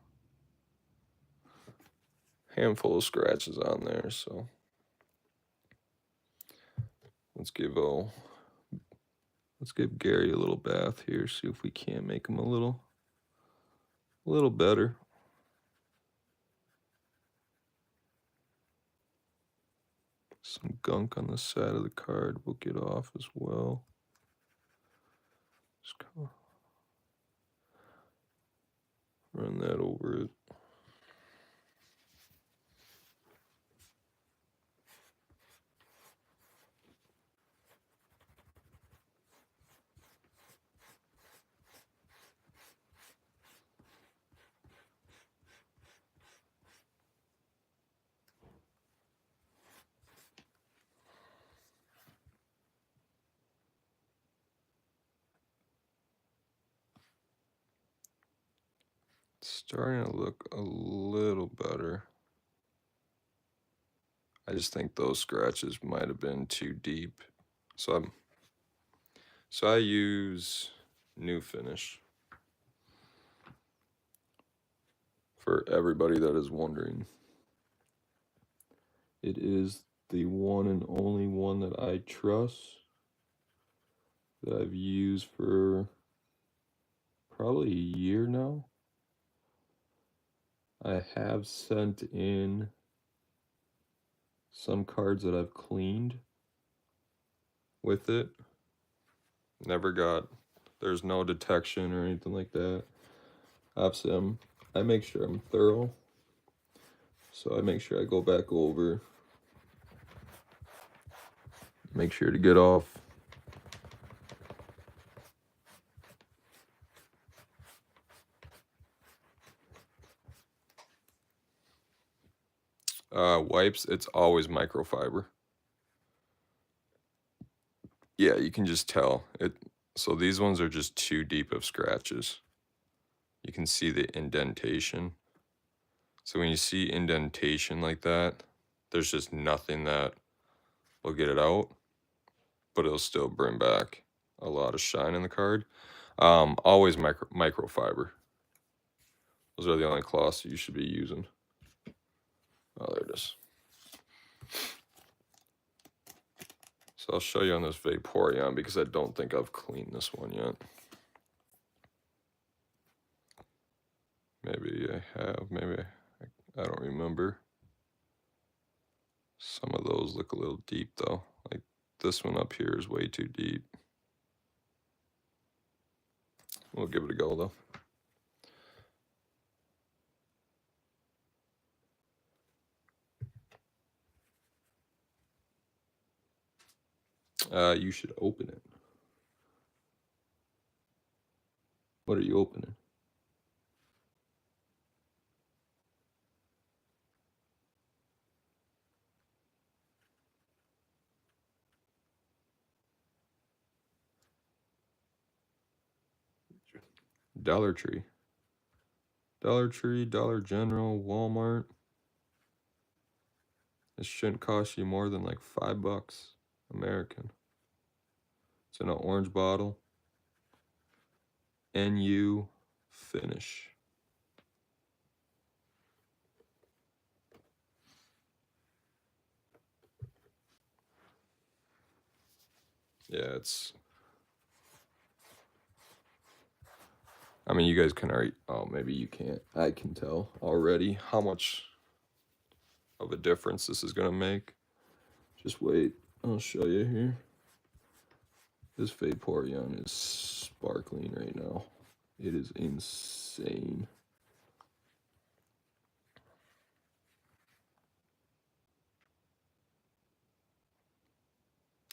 Speaker 1: handful of scratches on there, so let's give Gary a little bath here, see if we can't make him a little better. Some gunk on the side of the card we'll get off as well. Just kind of run that over it. Starting to look a little better. I just think those scratches might have been too deep. So I use New Finish for everybody that is wondering. It is the one and only one that I trust, that I've used for probably a year now. I have sent in some cards that I've cleaned with it. There's no detection or anything like that. Obviously, I make sure I'm thorough. So I make sure I go back over, make sure to get off wipes. It's always microfiber. Yeah, you can just tell it. So these ones are just too deep of scratches. You can see the indentation. So when you see indentation like that, there's just nothing that will get it out, but it'll still bring back a lot of shine in the card. Always microfiber. Those are the only cloths you should be using. Oh, there it is. So I'll show you on this Vaporeon because I don't think I've cleaned this one yet. Maybe I have, maybe I don't remember. Some of those look a little deep though. Like this one up here is way too deep. We'll give it a go though. You should open it. What are you opening? Dollar Tree. Dollar Tree, Dollar General, Walmart. This shouldn't cost you more than like $5 American. It's in an orange bottle. NU Finish. Yeah, I mean, you guys can already, oh, maybe you can't. I can tell already how much of a difference this is going to make. Just wait, I'll show you here. This Vaporeon is sparkling right now. It is insane.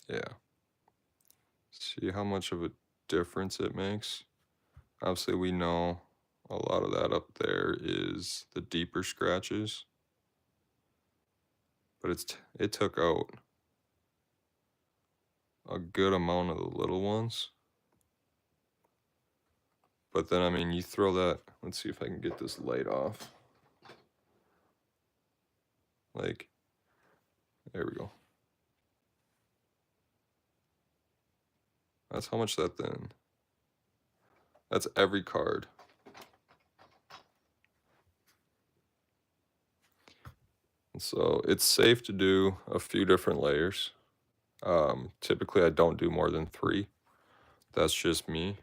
Speaker 1: Yeah. See how much of a difference it makes? Obviously, we know a lot of that up there is the deeper scratches. But it took out a good amount of the little ones. But then, I mean, you throw that, let's see if I can get this light off. Like, there we go. That's how much that then. That's every card. And so it's safe to do a few different layers. Typically, I don't do more than 3. That's just me.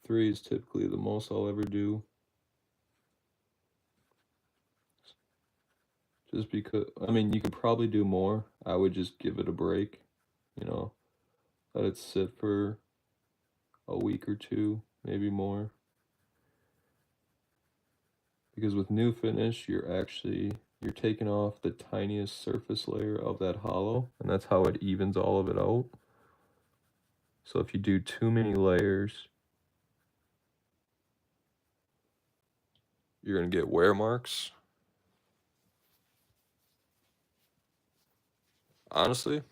Speaker 1: 3 is typically the most I'll ever do. Just because, I mean, you could probably do more. I would just give it a break, you know, let it sit for a week or 2, maybe more. Because with new finish, you're taking off the tiniest surface layer of that hollow, and that's how it evens all of it out. So if you do too many layers, you're going to get wear marks. Honestly,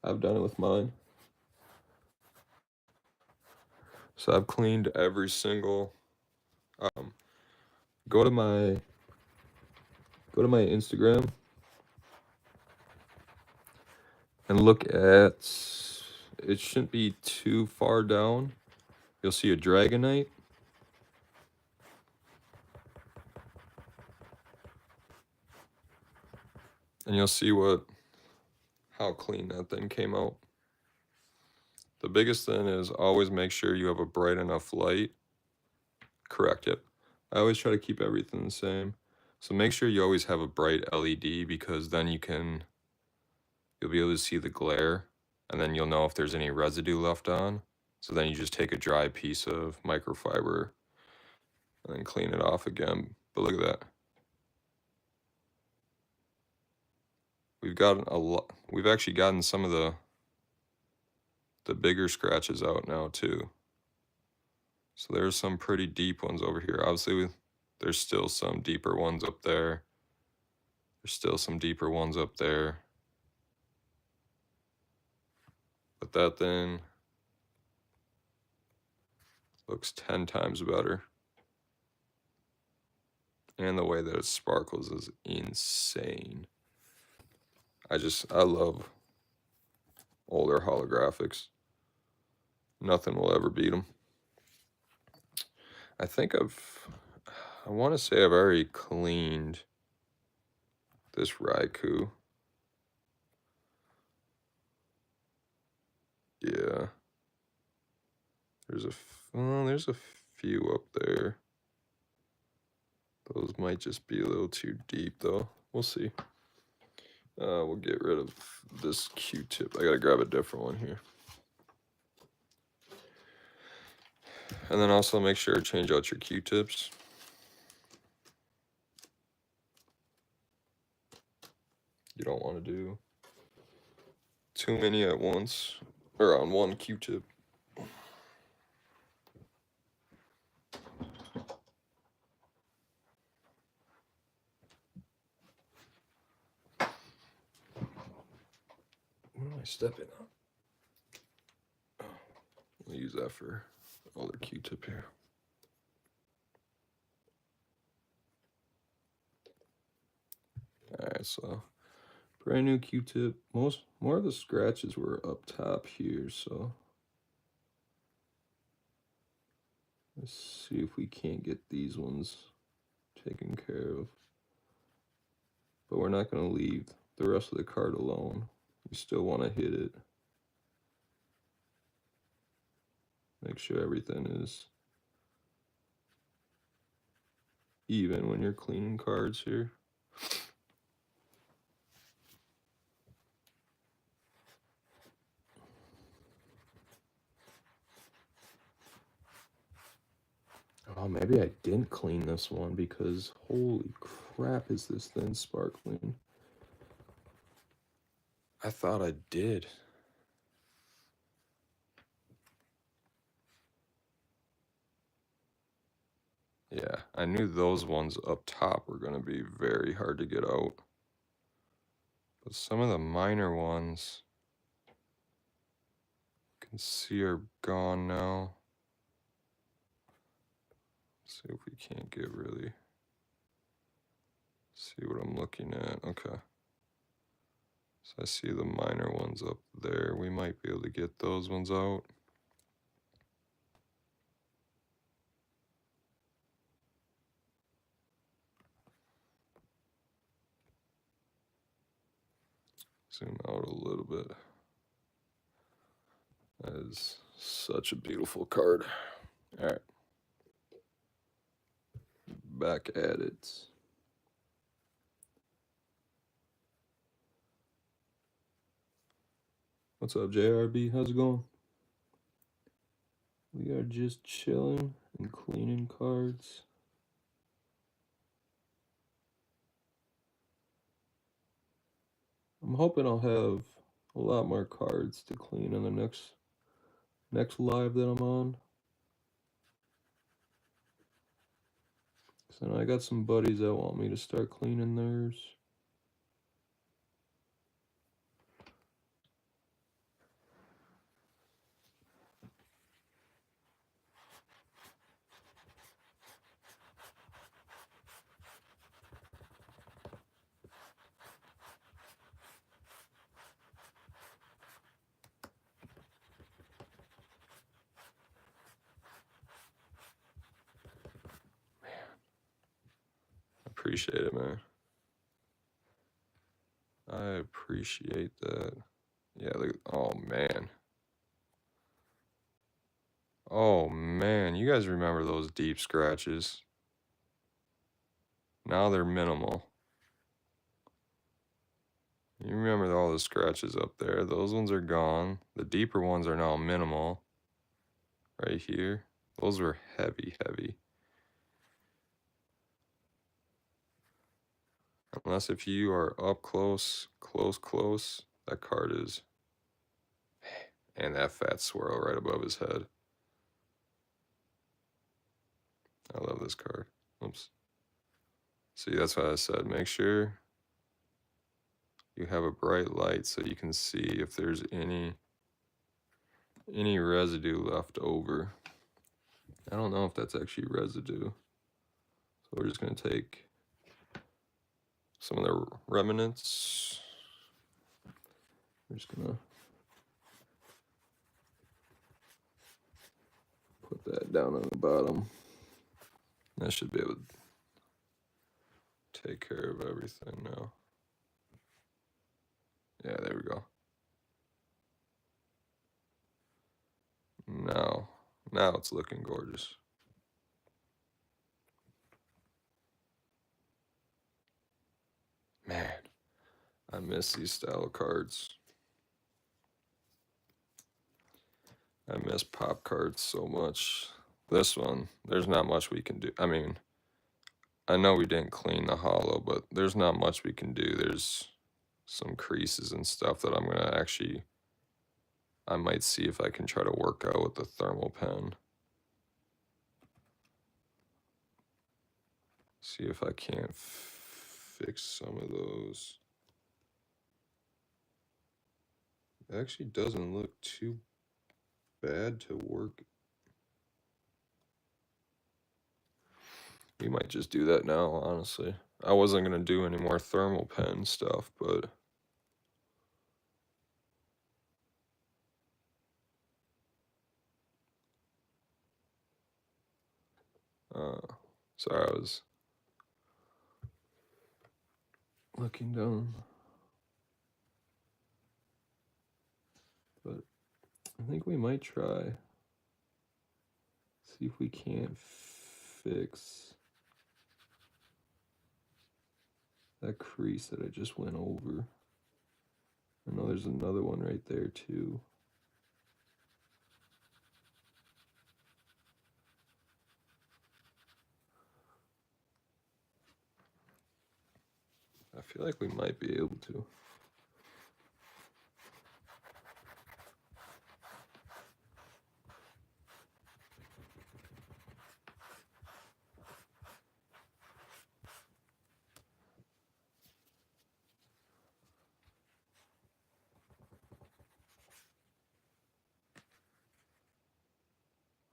Speaker 1: I've done it with mine. So I've cleaned every single, go to my Instagram and look at, it shouldn't be too far down. You'll see a Dragonite. And you'll see how clean that thing came out. The biggest thing is always make sure you have a bright enough light. Correct it. I always try to keep everything the same. So make sure you always have a bright LED, because then you'll be able to see the glare, and then you'll know if there's any residue left on. So then you just take a dry piece of microfiber and then clean it off again. But look at that. We've actually gotten some of the bigger scratches out now too. So there's some pretty deep ones over here. Obviously, there's still some deeper ones up there. There's still some deeper ones up there. But that then looks 10 times better. And the way that it sparkles is insane. I love older holographics. Nothing will ever beat them. I want to say I've already cleaned this Raikou. Yeah. There's a few up there. Those might just be a little too deep though. We'll see. We'll get rid of this Q-tip. I gotta grab a different one here. And then also make sure to change out your Q-tips. You don't want to do too many at once, or on one Q-tip. What am I stepping on? I'll use that for other Q-tip here. Alright, so brand new Q-tip. More of the scratches were up top here, so let's see if we can't get these ones taken care of. But we're not going to leave the rest of the card alone. We still want to hit it. Make sure everything is even when you're cleaning cards here. Oh, maybe I didn't clean this one, because holy crap is this thing sparkling. I thought I did. Yeah, I knew those ones up top were going to be very hard to get out. But some of the minor ones, can see are gone now. See if we can't get really see what I'm looking at. Okay. So I see the minor ones up there. We might be able to get those ones out. Zoom out a little bit. That is such a beautiful card. All right. Back at it. What's up, JRB? How's it going? We are just chilling and cleaning cards. I'm hoping I'll have a lot more cards to clean in the next live that I'm on. So I got some buddies that want me to start cleaning theirs. Appreciate it, man. I appreciate that. Yeah, look, oh man. Oh man, you guys remember those deep scratches? Now they're minimal. You remember all the scratches up there? Those ones are gone. The deeper ones are now minimal. Right here. Those were heavy, heavy. Unless if you are up close, close, that card is... And that fat swirl right above his head. I love this card. Oops. See, that's what I said. Make sure you have a bright light so you can see if there's any residue left over. I don't know if that's actually residue. So we're just going to take some of the remnants. We're just going to put that down on the bottom. That should be able to take care of everything now. Yeah, there we go. Now it's looking gorgeous. Man, I miss these style cards. I miss pop cards so much. This one, there's not much we can do. I mean, I know we didn't clean the hollow, but there's not much we can do. There's some creases and stuff that I'm going to actually... I might see if I can try to work out with the thermal pen. See if I can't fix some of those. It actually doesn't look too bad to work. We might just do that now, honestly. I wasn't going to do any more thermal pen stuff, but... sorry, I was looking down. But I think we might try. See if we can't fix that crease that I just went over. I know there's another one right there too. I feel like we might be able to.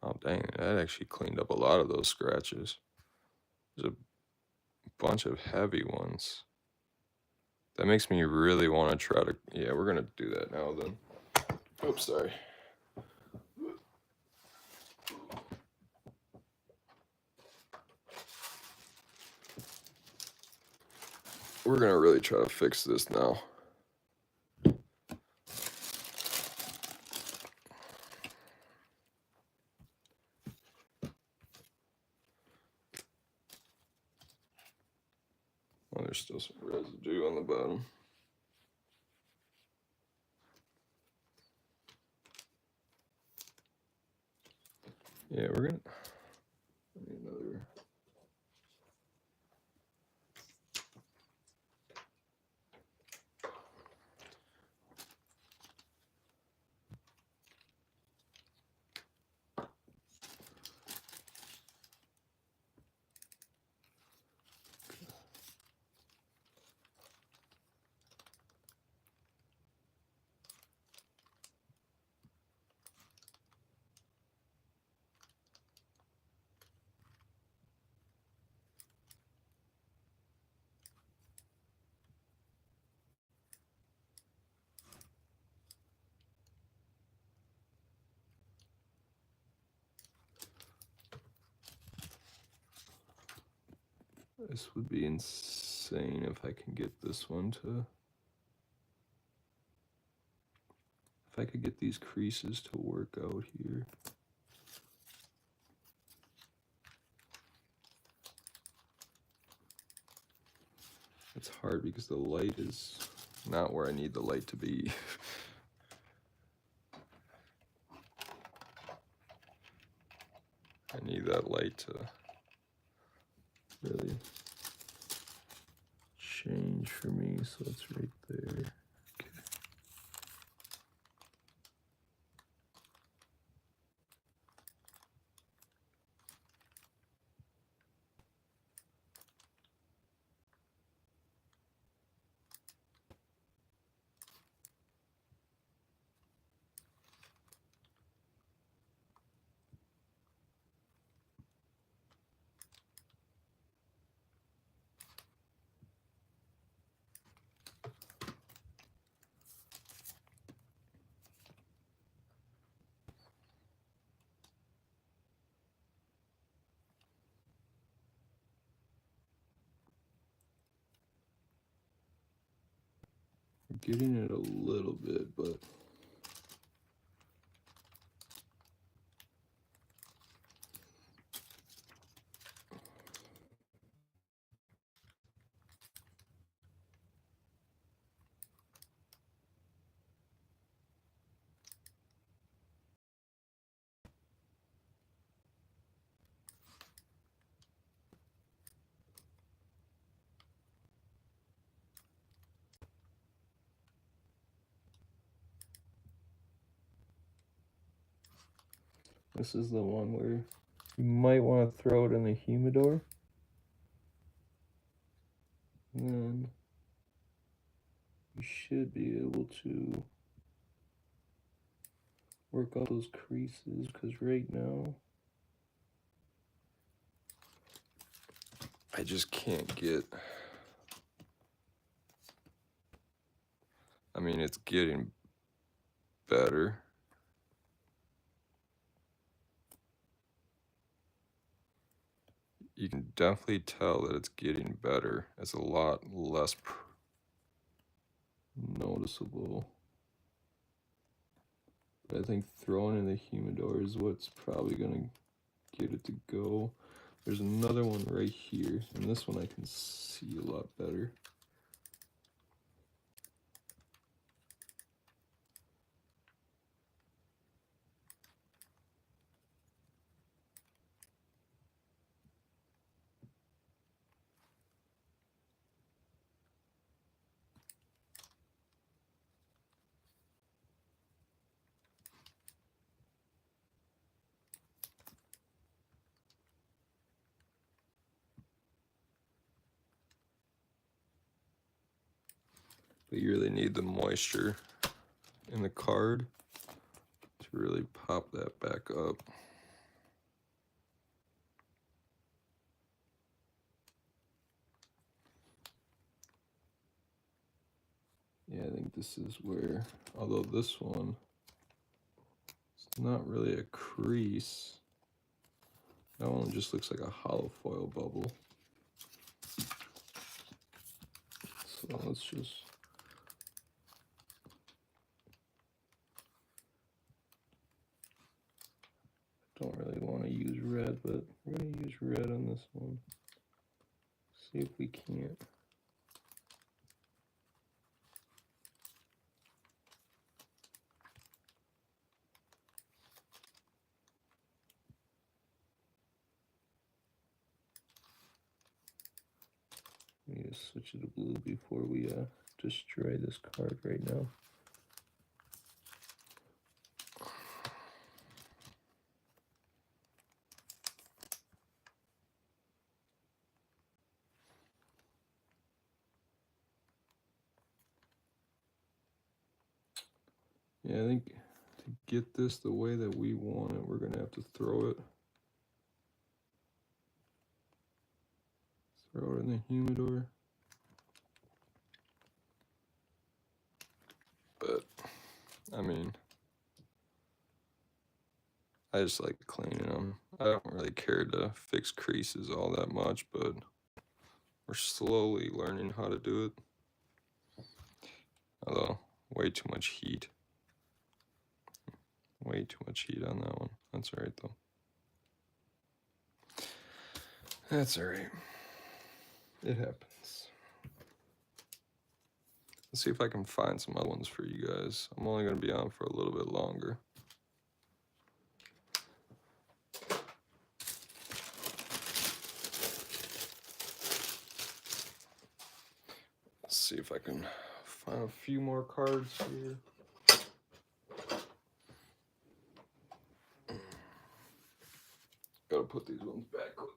Speaker 1: Oh, dang, that actually cleaned up a lot of those scratches. There's a bunch of heavy ones. That makes me really want to try to... Yeah, we're going to do that now then. Oops, sorry. We're going to really try to fix this now. Oh, there's still some residue on the bottom. Yeah, we're going to... Another... This would be insane if I can get this one to... If I could get these creases to work out here. It's hard because the light is not where I need the light to be. I need that light to really change for me, so it's right there. Okay. I'm getting it a little bit, but this is the one where you might want to throw it in the humidor. And then you should be able to work out those creases, because right now I just can't get... I mean, it's getting better. You can definitely tell that it's getting better. It's a lot less noticeable. But I think throwing in the humidor is what's probably going to get it to go. There's another one right here, and this one I can see a lot better. But you really need the moisture in the card to really pop that back up. this is where, although this one, it's not really a crease. That one just looks like a hollow foil bubble. So let's just, don't really want to use red, but we're going to use red on this one. See if we can't. We need to switch it to blue before we destroy this card right now. Yeah, I think to get this the way that we want it, we're going to have to throw it. Throw it in the humidor. But, I mean, I just like cleaning them. I don't really care to fix creases all that much, but we're slowly learning how to do it. Although, way too much heat. Way too much heat on that one. That's alright, though. That's alright. It happens. Let's see if I can find some other ones for you guys. I'm only going to be on for a little bit longer. Let's see if I can find a few more cards here. Gotta put these ones back quick.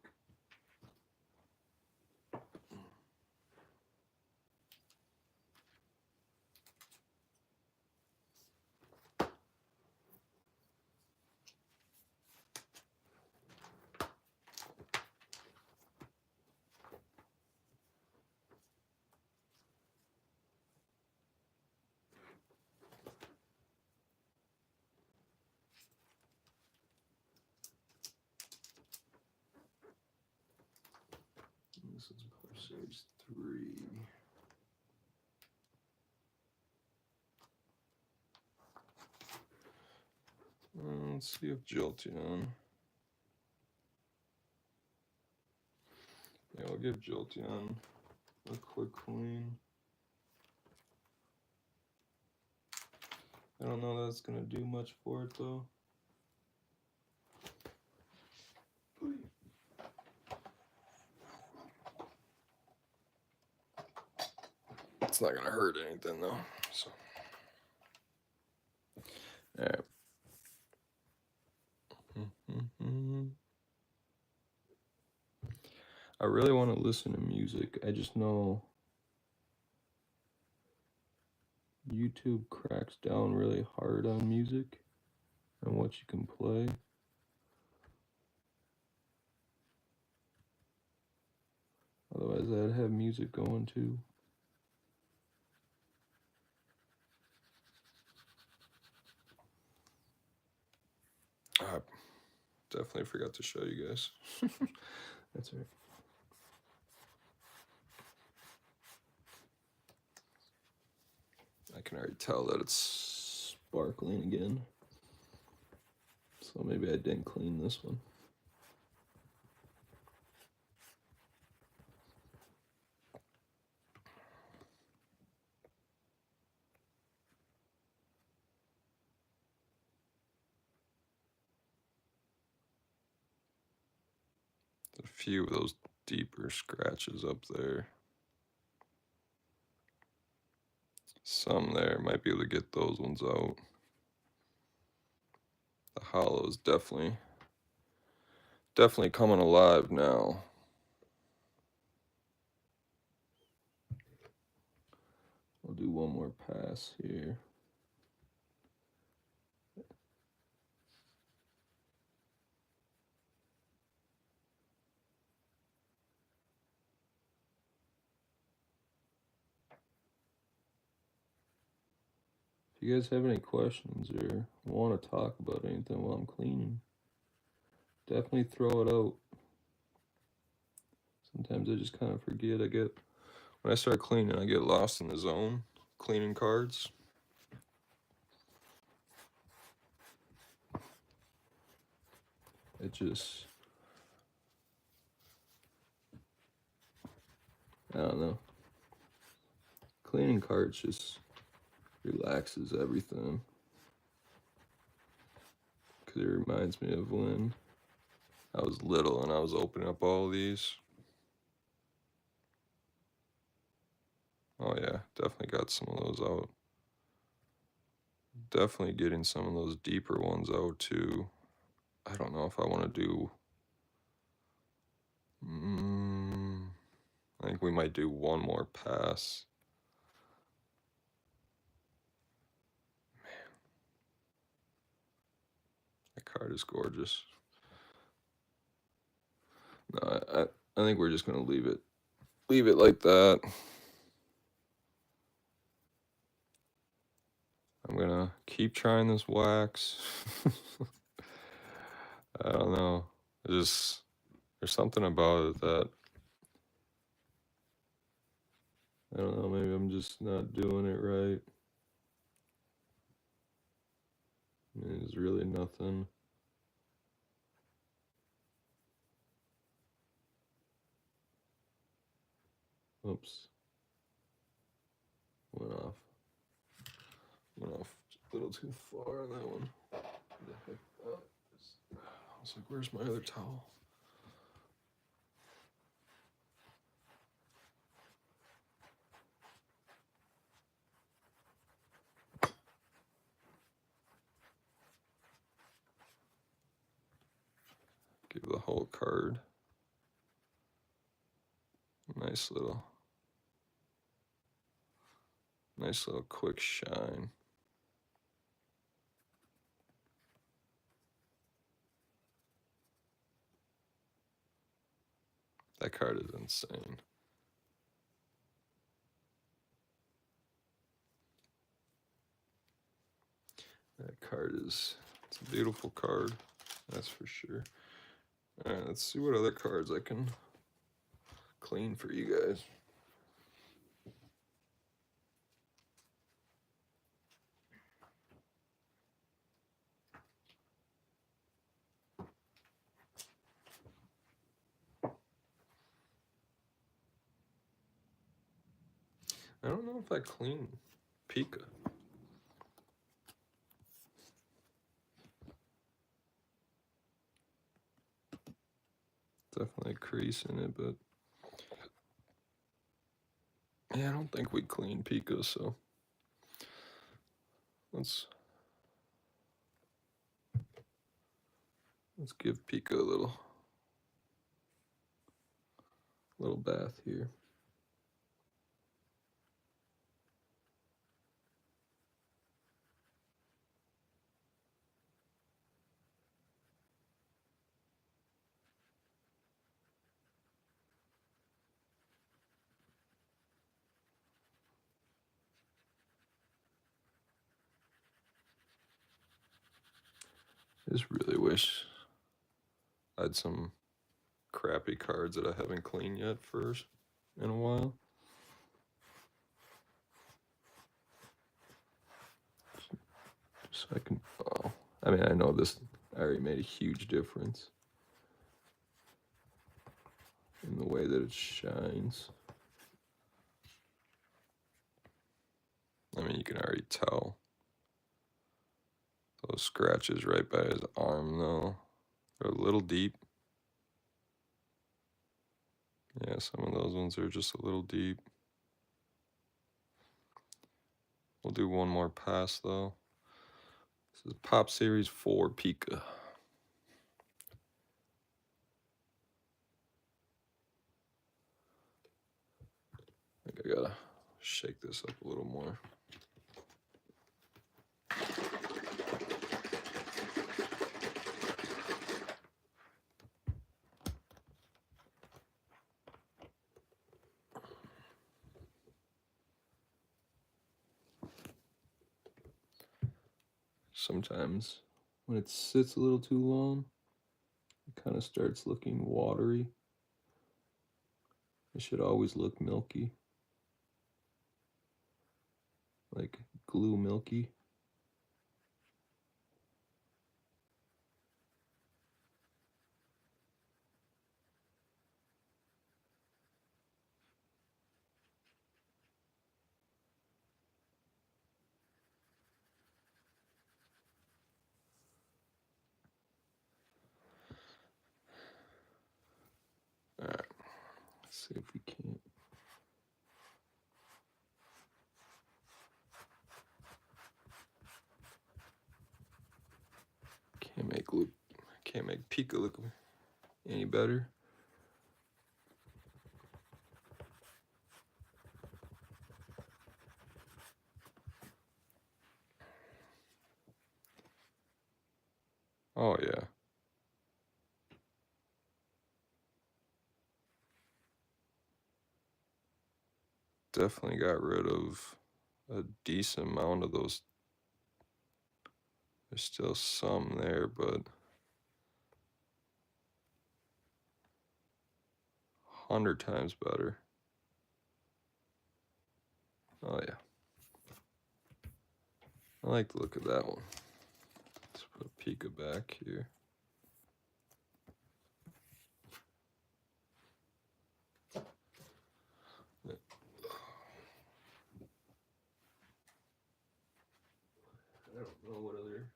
Speaker 1: This is Power Series 3. Let's see if Jolteon. Yeah, we'll give Jolteon a quick clean. I don't know that's gonna do much for it though. It's not gonna hurt anything though. So, all right. I really want to listen to music. I just know YouTube cracks down really hard on music and what you can play. Otherwise, I'd have music going too. I definitely forgot to show you guys. That's right. I can already tell that it's sparkling again. So maybe I didn't clean this one. A few of those deeper scratches up there. Some there, might be able to get those ones out. The hollow is definitely coming alive now. I'll do one more pass here. you guys have any questions or want to talk about anything while I'm cleaning, definitely throw it out. Sometimes I just kind of forget. When I start cleaning, I get lost in the zone, cleaning cards. It just, I don't know. Cleaning cards just relaxes everything. Because it reminds me of when I was little and I was opening up all these. Oh yeah, definitely got some of those out. Definitely getting some of those deeper ones out too. I don't know if I want to do... I think we might do one more pass. Man, that card is gorgeous. No, I think we're just gonna leave it like that. I'm gonna keep trying this wax. I don't know. There's something about it that, I don't know, maybe I'm just not doing it right. There's really nothing. Oops. Went off a little too far on that one. Oh, I was like, where's my other towel? Give the whole card a nice little quick shine. That card is insane. That card it's a beautiful card, that's for sure. All right, let's see what other cards I can clean for you guys. I don't know if I clean Pika. Definitely a crease in it, but yeah, I don't think we clean Pika, so let's give Pika a little bath here. I just really wish I had some crappy cards that I haven't cleaned yet in a while. So I can, oh, I mean, I know this already made a huge difference in the way that it shines. I mean, you can already tell. Those scratches right by his arm, though, they're a little deep. Yeah, some of those ones are just a little deep. We'll do one more pass, though. This is Pop Series 4 Pika. I think I gotta shake this up a little more. sometimes when it sits a little too long, it kind of starts looking watery. It should always look milky, like glue milky. All right, let's see if we can't. Can't make Pika look any better. Oh yeah. Definitely got rid of a decent amount of those. There's still some there, but 100 times better. Oh yeah. I like the look of that one. Let's put Pika back here. I don't know what other.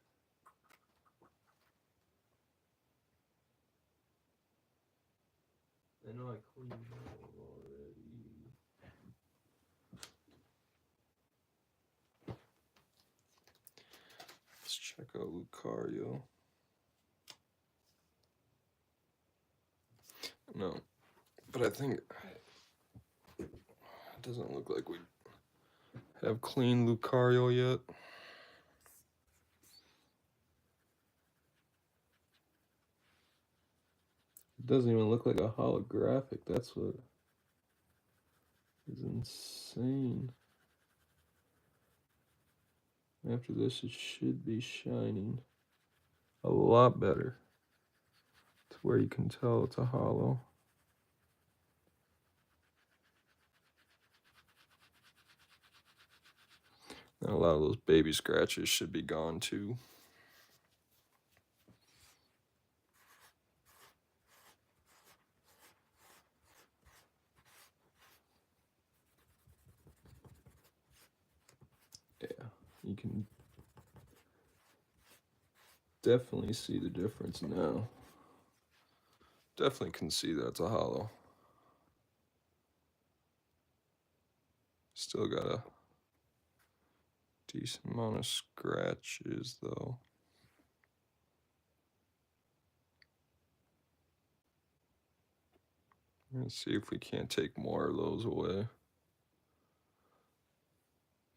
Speaker 1: I know I cleaned that one already. Let's check out Lucario. No, but I think it doesn't look like we have clean Lucario yet. It doesn't even look like a holographic. That's what is insane. After this, it should be shining a lot better. To where you can tell it's a holo. And a lot of those baby scratches should be gone too. Yeah, you can definitely see the difference now. Definitely can see that it's a holo. Still got a decent amount of scratches though. Let's see if we can't take more of those away.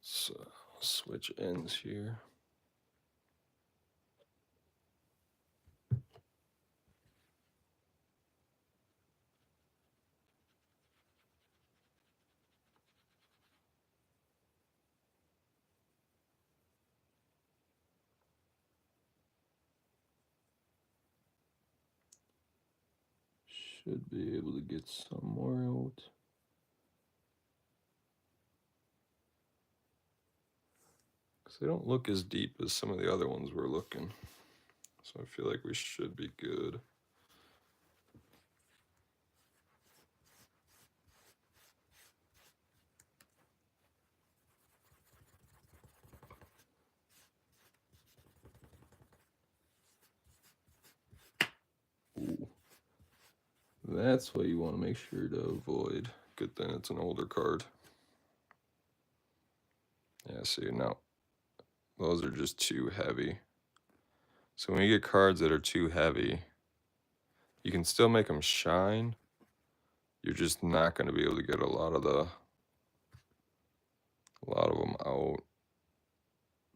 Speaker 1: So switch ends here. Should be able to get some more out. Because they don't look as deep as some of the other ones we're looking. So I feel like we should be good. Ooh. That's what you want to make sure to avoid. Good thing it's an older card. Yeah, see, now those are just too heavy. So when you get cards that are too heavy, you can still make them shine. You're just not going to be able to get a lot of them out.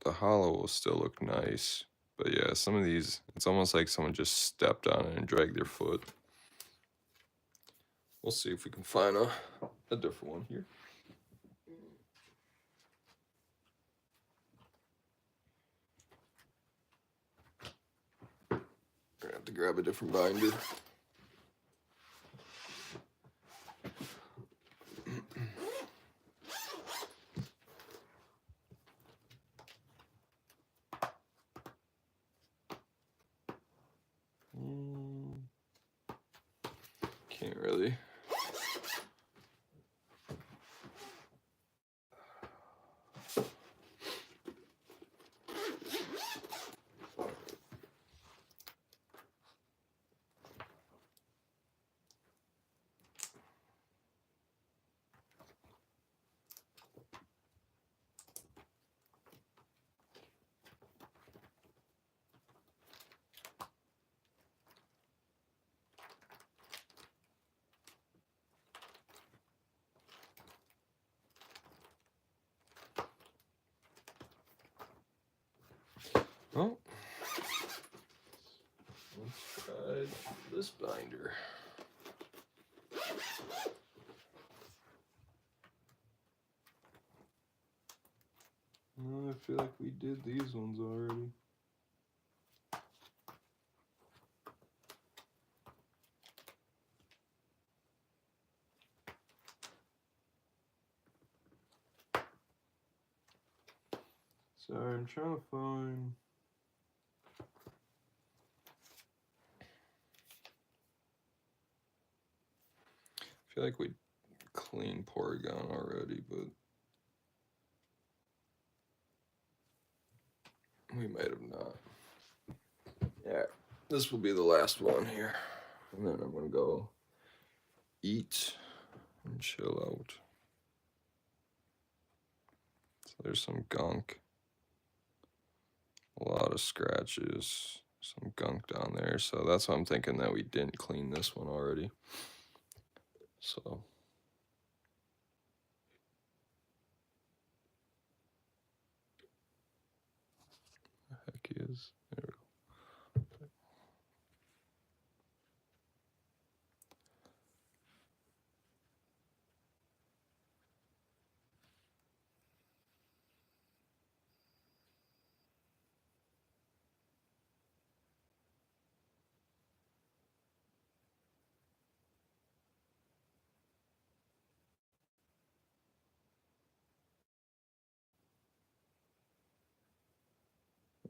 Speaker 1: The holo will still look nice. But yeah, some of these, it's almost like someone just stepped on it and dragged their foot. We'll see if we can find a different one here. to grab a different binder. Can't really. Well, let's try this binder. I feel like we did these ones already. Sorry, I'm trying to find. I feel like we cleaned Porygon already, but we might have not. Yeah, this will be the last one here. And then I'm gonna go eat and chill out. So there's some gunk. A lot of scratches. Some gunk down there. So that's why I'm thinking that we didn't clean this one already. So the heck is there we go.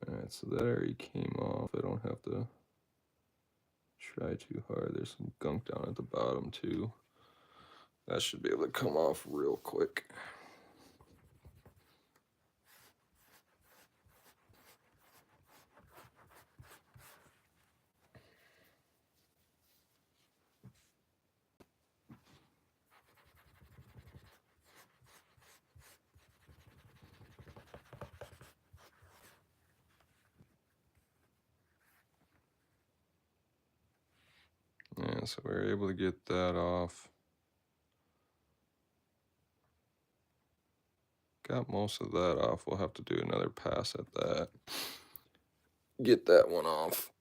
Speaker 1: Alright, so that already came off. I don't have to try too hard. There's some gunk down at the bottom too. That should be able to come off real quick. Yeah, so we were able to get that off. Got most of that off. We'll have to do another pass at that. Get that one off.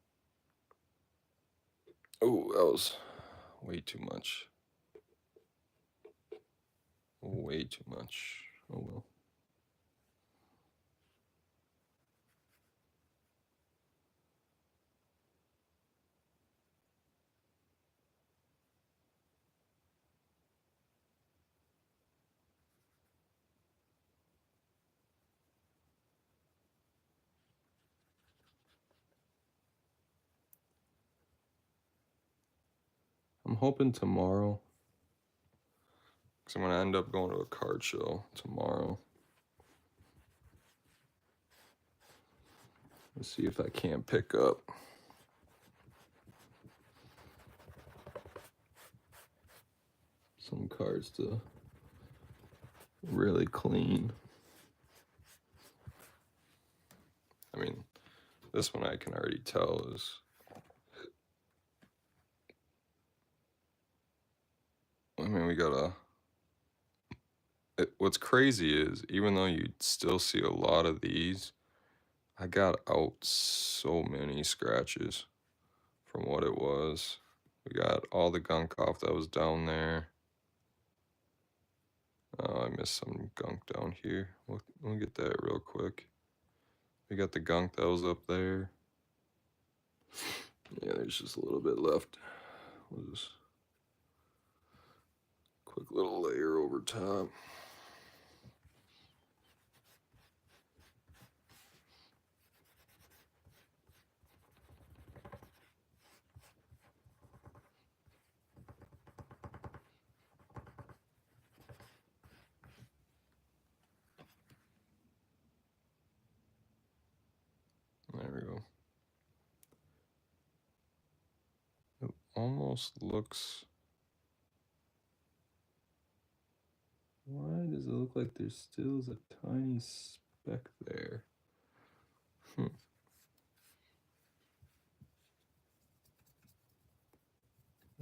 Speaker 1: Oh, that was way too much. Way too much. Oh well. I'm hoping tomorrow, because I'm going to end up going to a card show tomorrow. Let's see if I can't pick up some cards to really clean. I mean, this one I can already tell is we got a. What's crazy is, even though you still see a lot of these, I got out so many scratches from what it was. We got all the gunk off that was down there. Oh, I missed some gunk down here. We'll get that real quick. We got the gunk that was up there. Yeah, there's just a little bit left. We'll just quick little layer over top. There we go. It almost looks... Why does it look like there still is a tiny speck there? I'm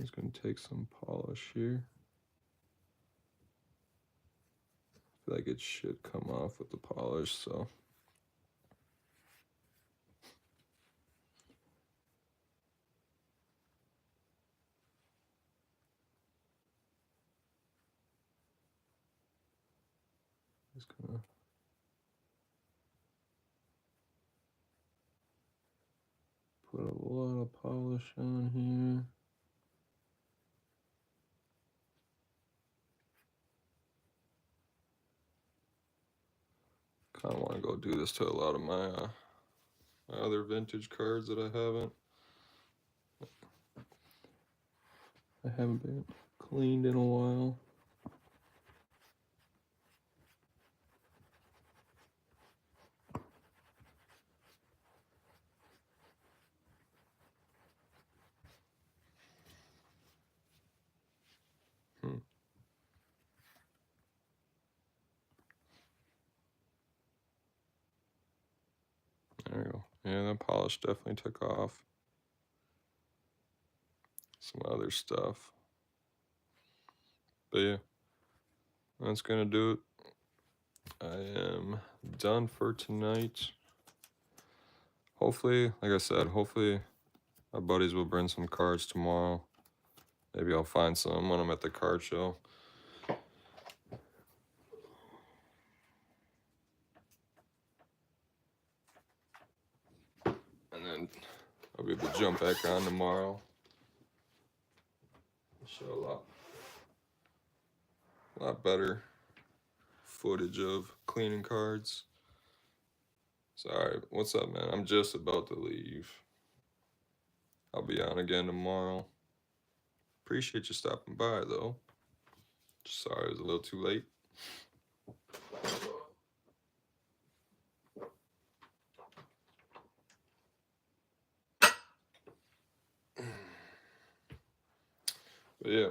Speaker 1: just going to take some polish here. I feel like it should come off with the polish, so... Just gonna put a lot of polish on here. Kind of want to go do this to a lot of my other vintage cards that I haven't been cleaned in a while. There we go. Yeah, that polish definitely took off. Some other stuff. But yeah, that's gonna do it. I am done for tonight. Hopefully, like I said, hopefully my buddies will bring some cards tomorrow. Maybe I'll find some when I'm at the card show. And then I'll be able to jump back on tomorrow. Show a lot better footage of cleaning cards. Sorry, what's up, man? I'm just about to leave. I'll be on again tomorrow. Appreciate you stopping by, though. Sorry it was a little too late. But yeah.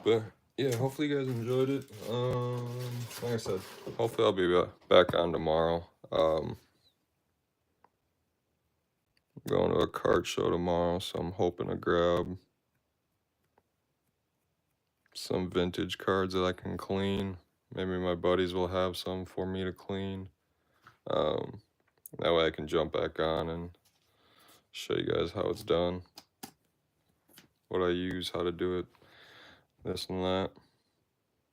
Speaker 1: But yeah, hopefully you guys enjoyed it. Like I said, hopefully I'll be back on tomorrow. I'm going to a card show tomorrow, so I'm hoping to grab some vintage cards that I can clean. Maybe my buddies will have some for me to clean. That way I can jump back on and show you guys how it's done, what I use, how to do it, this and that.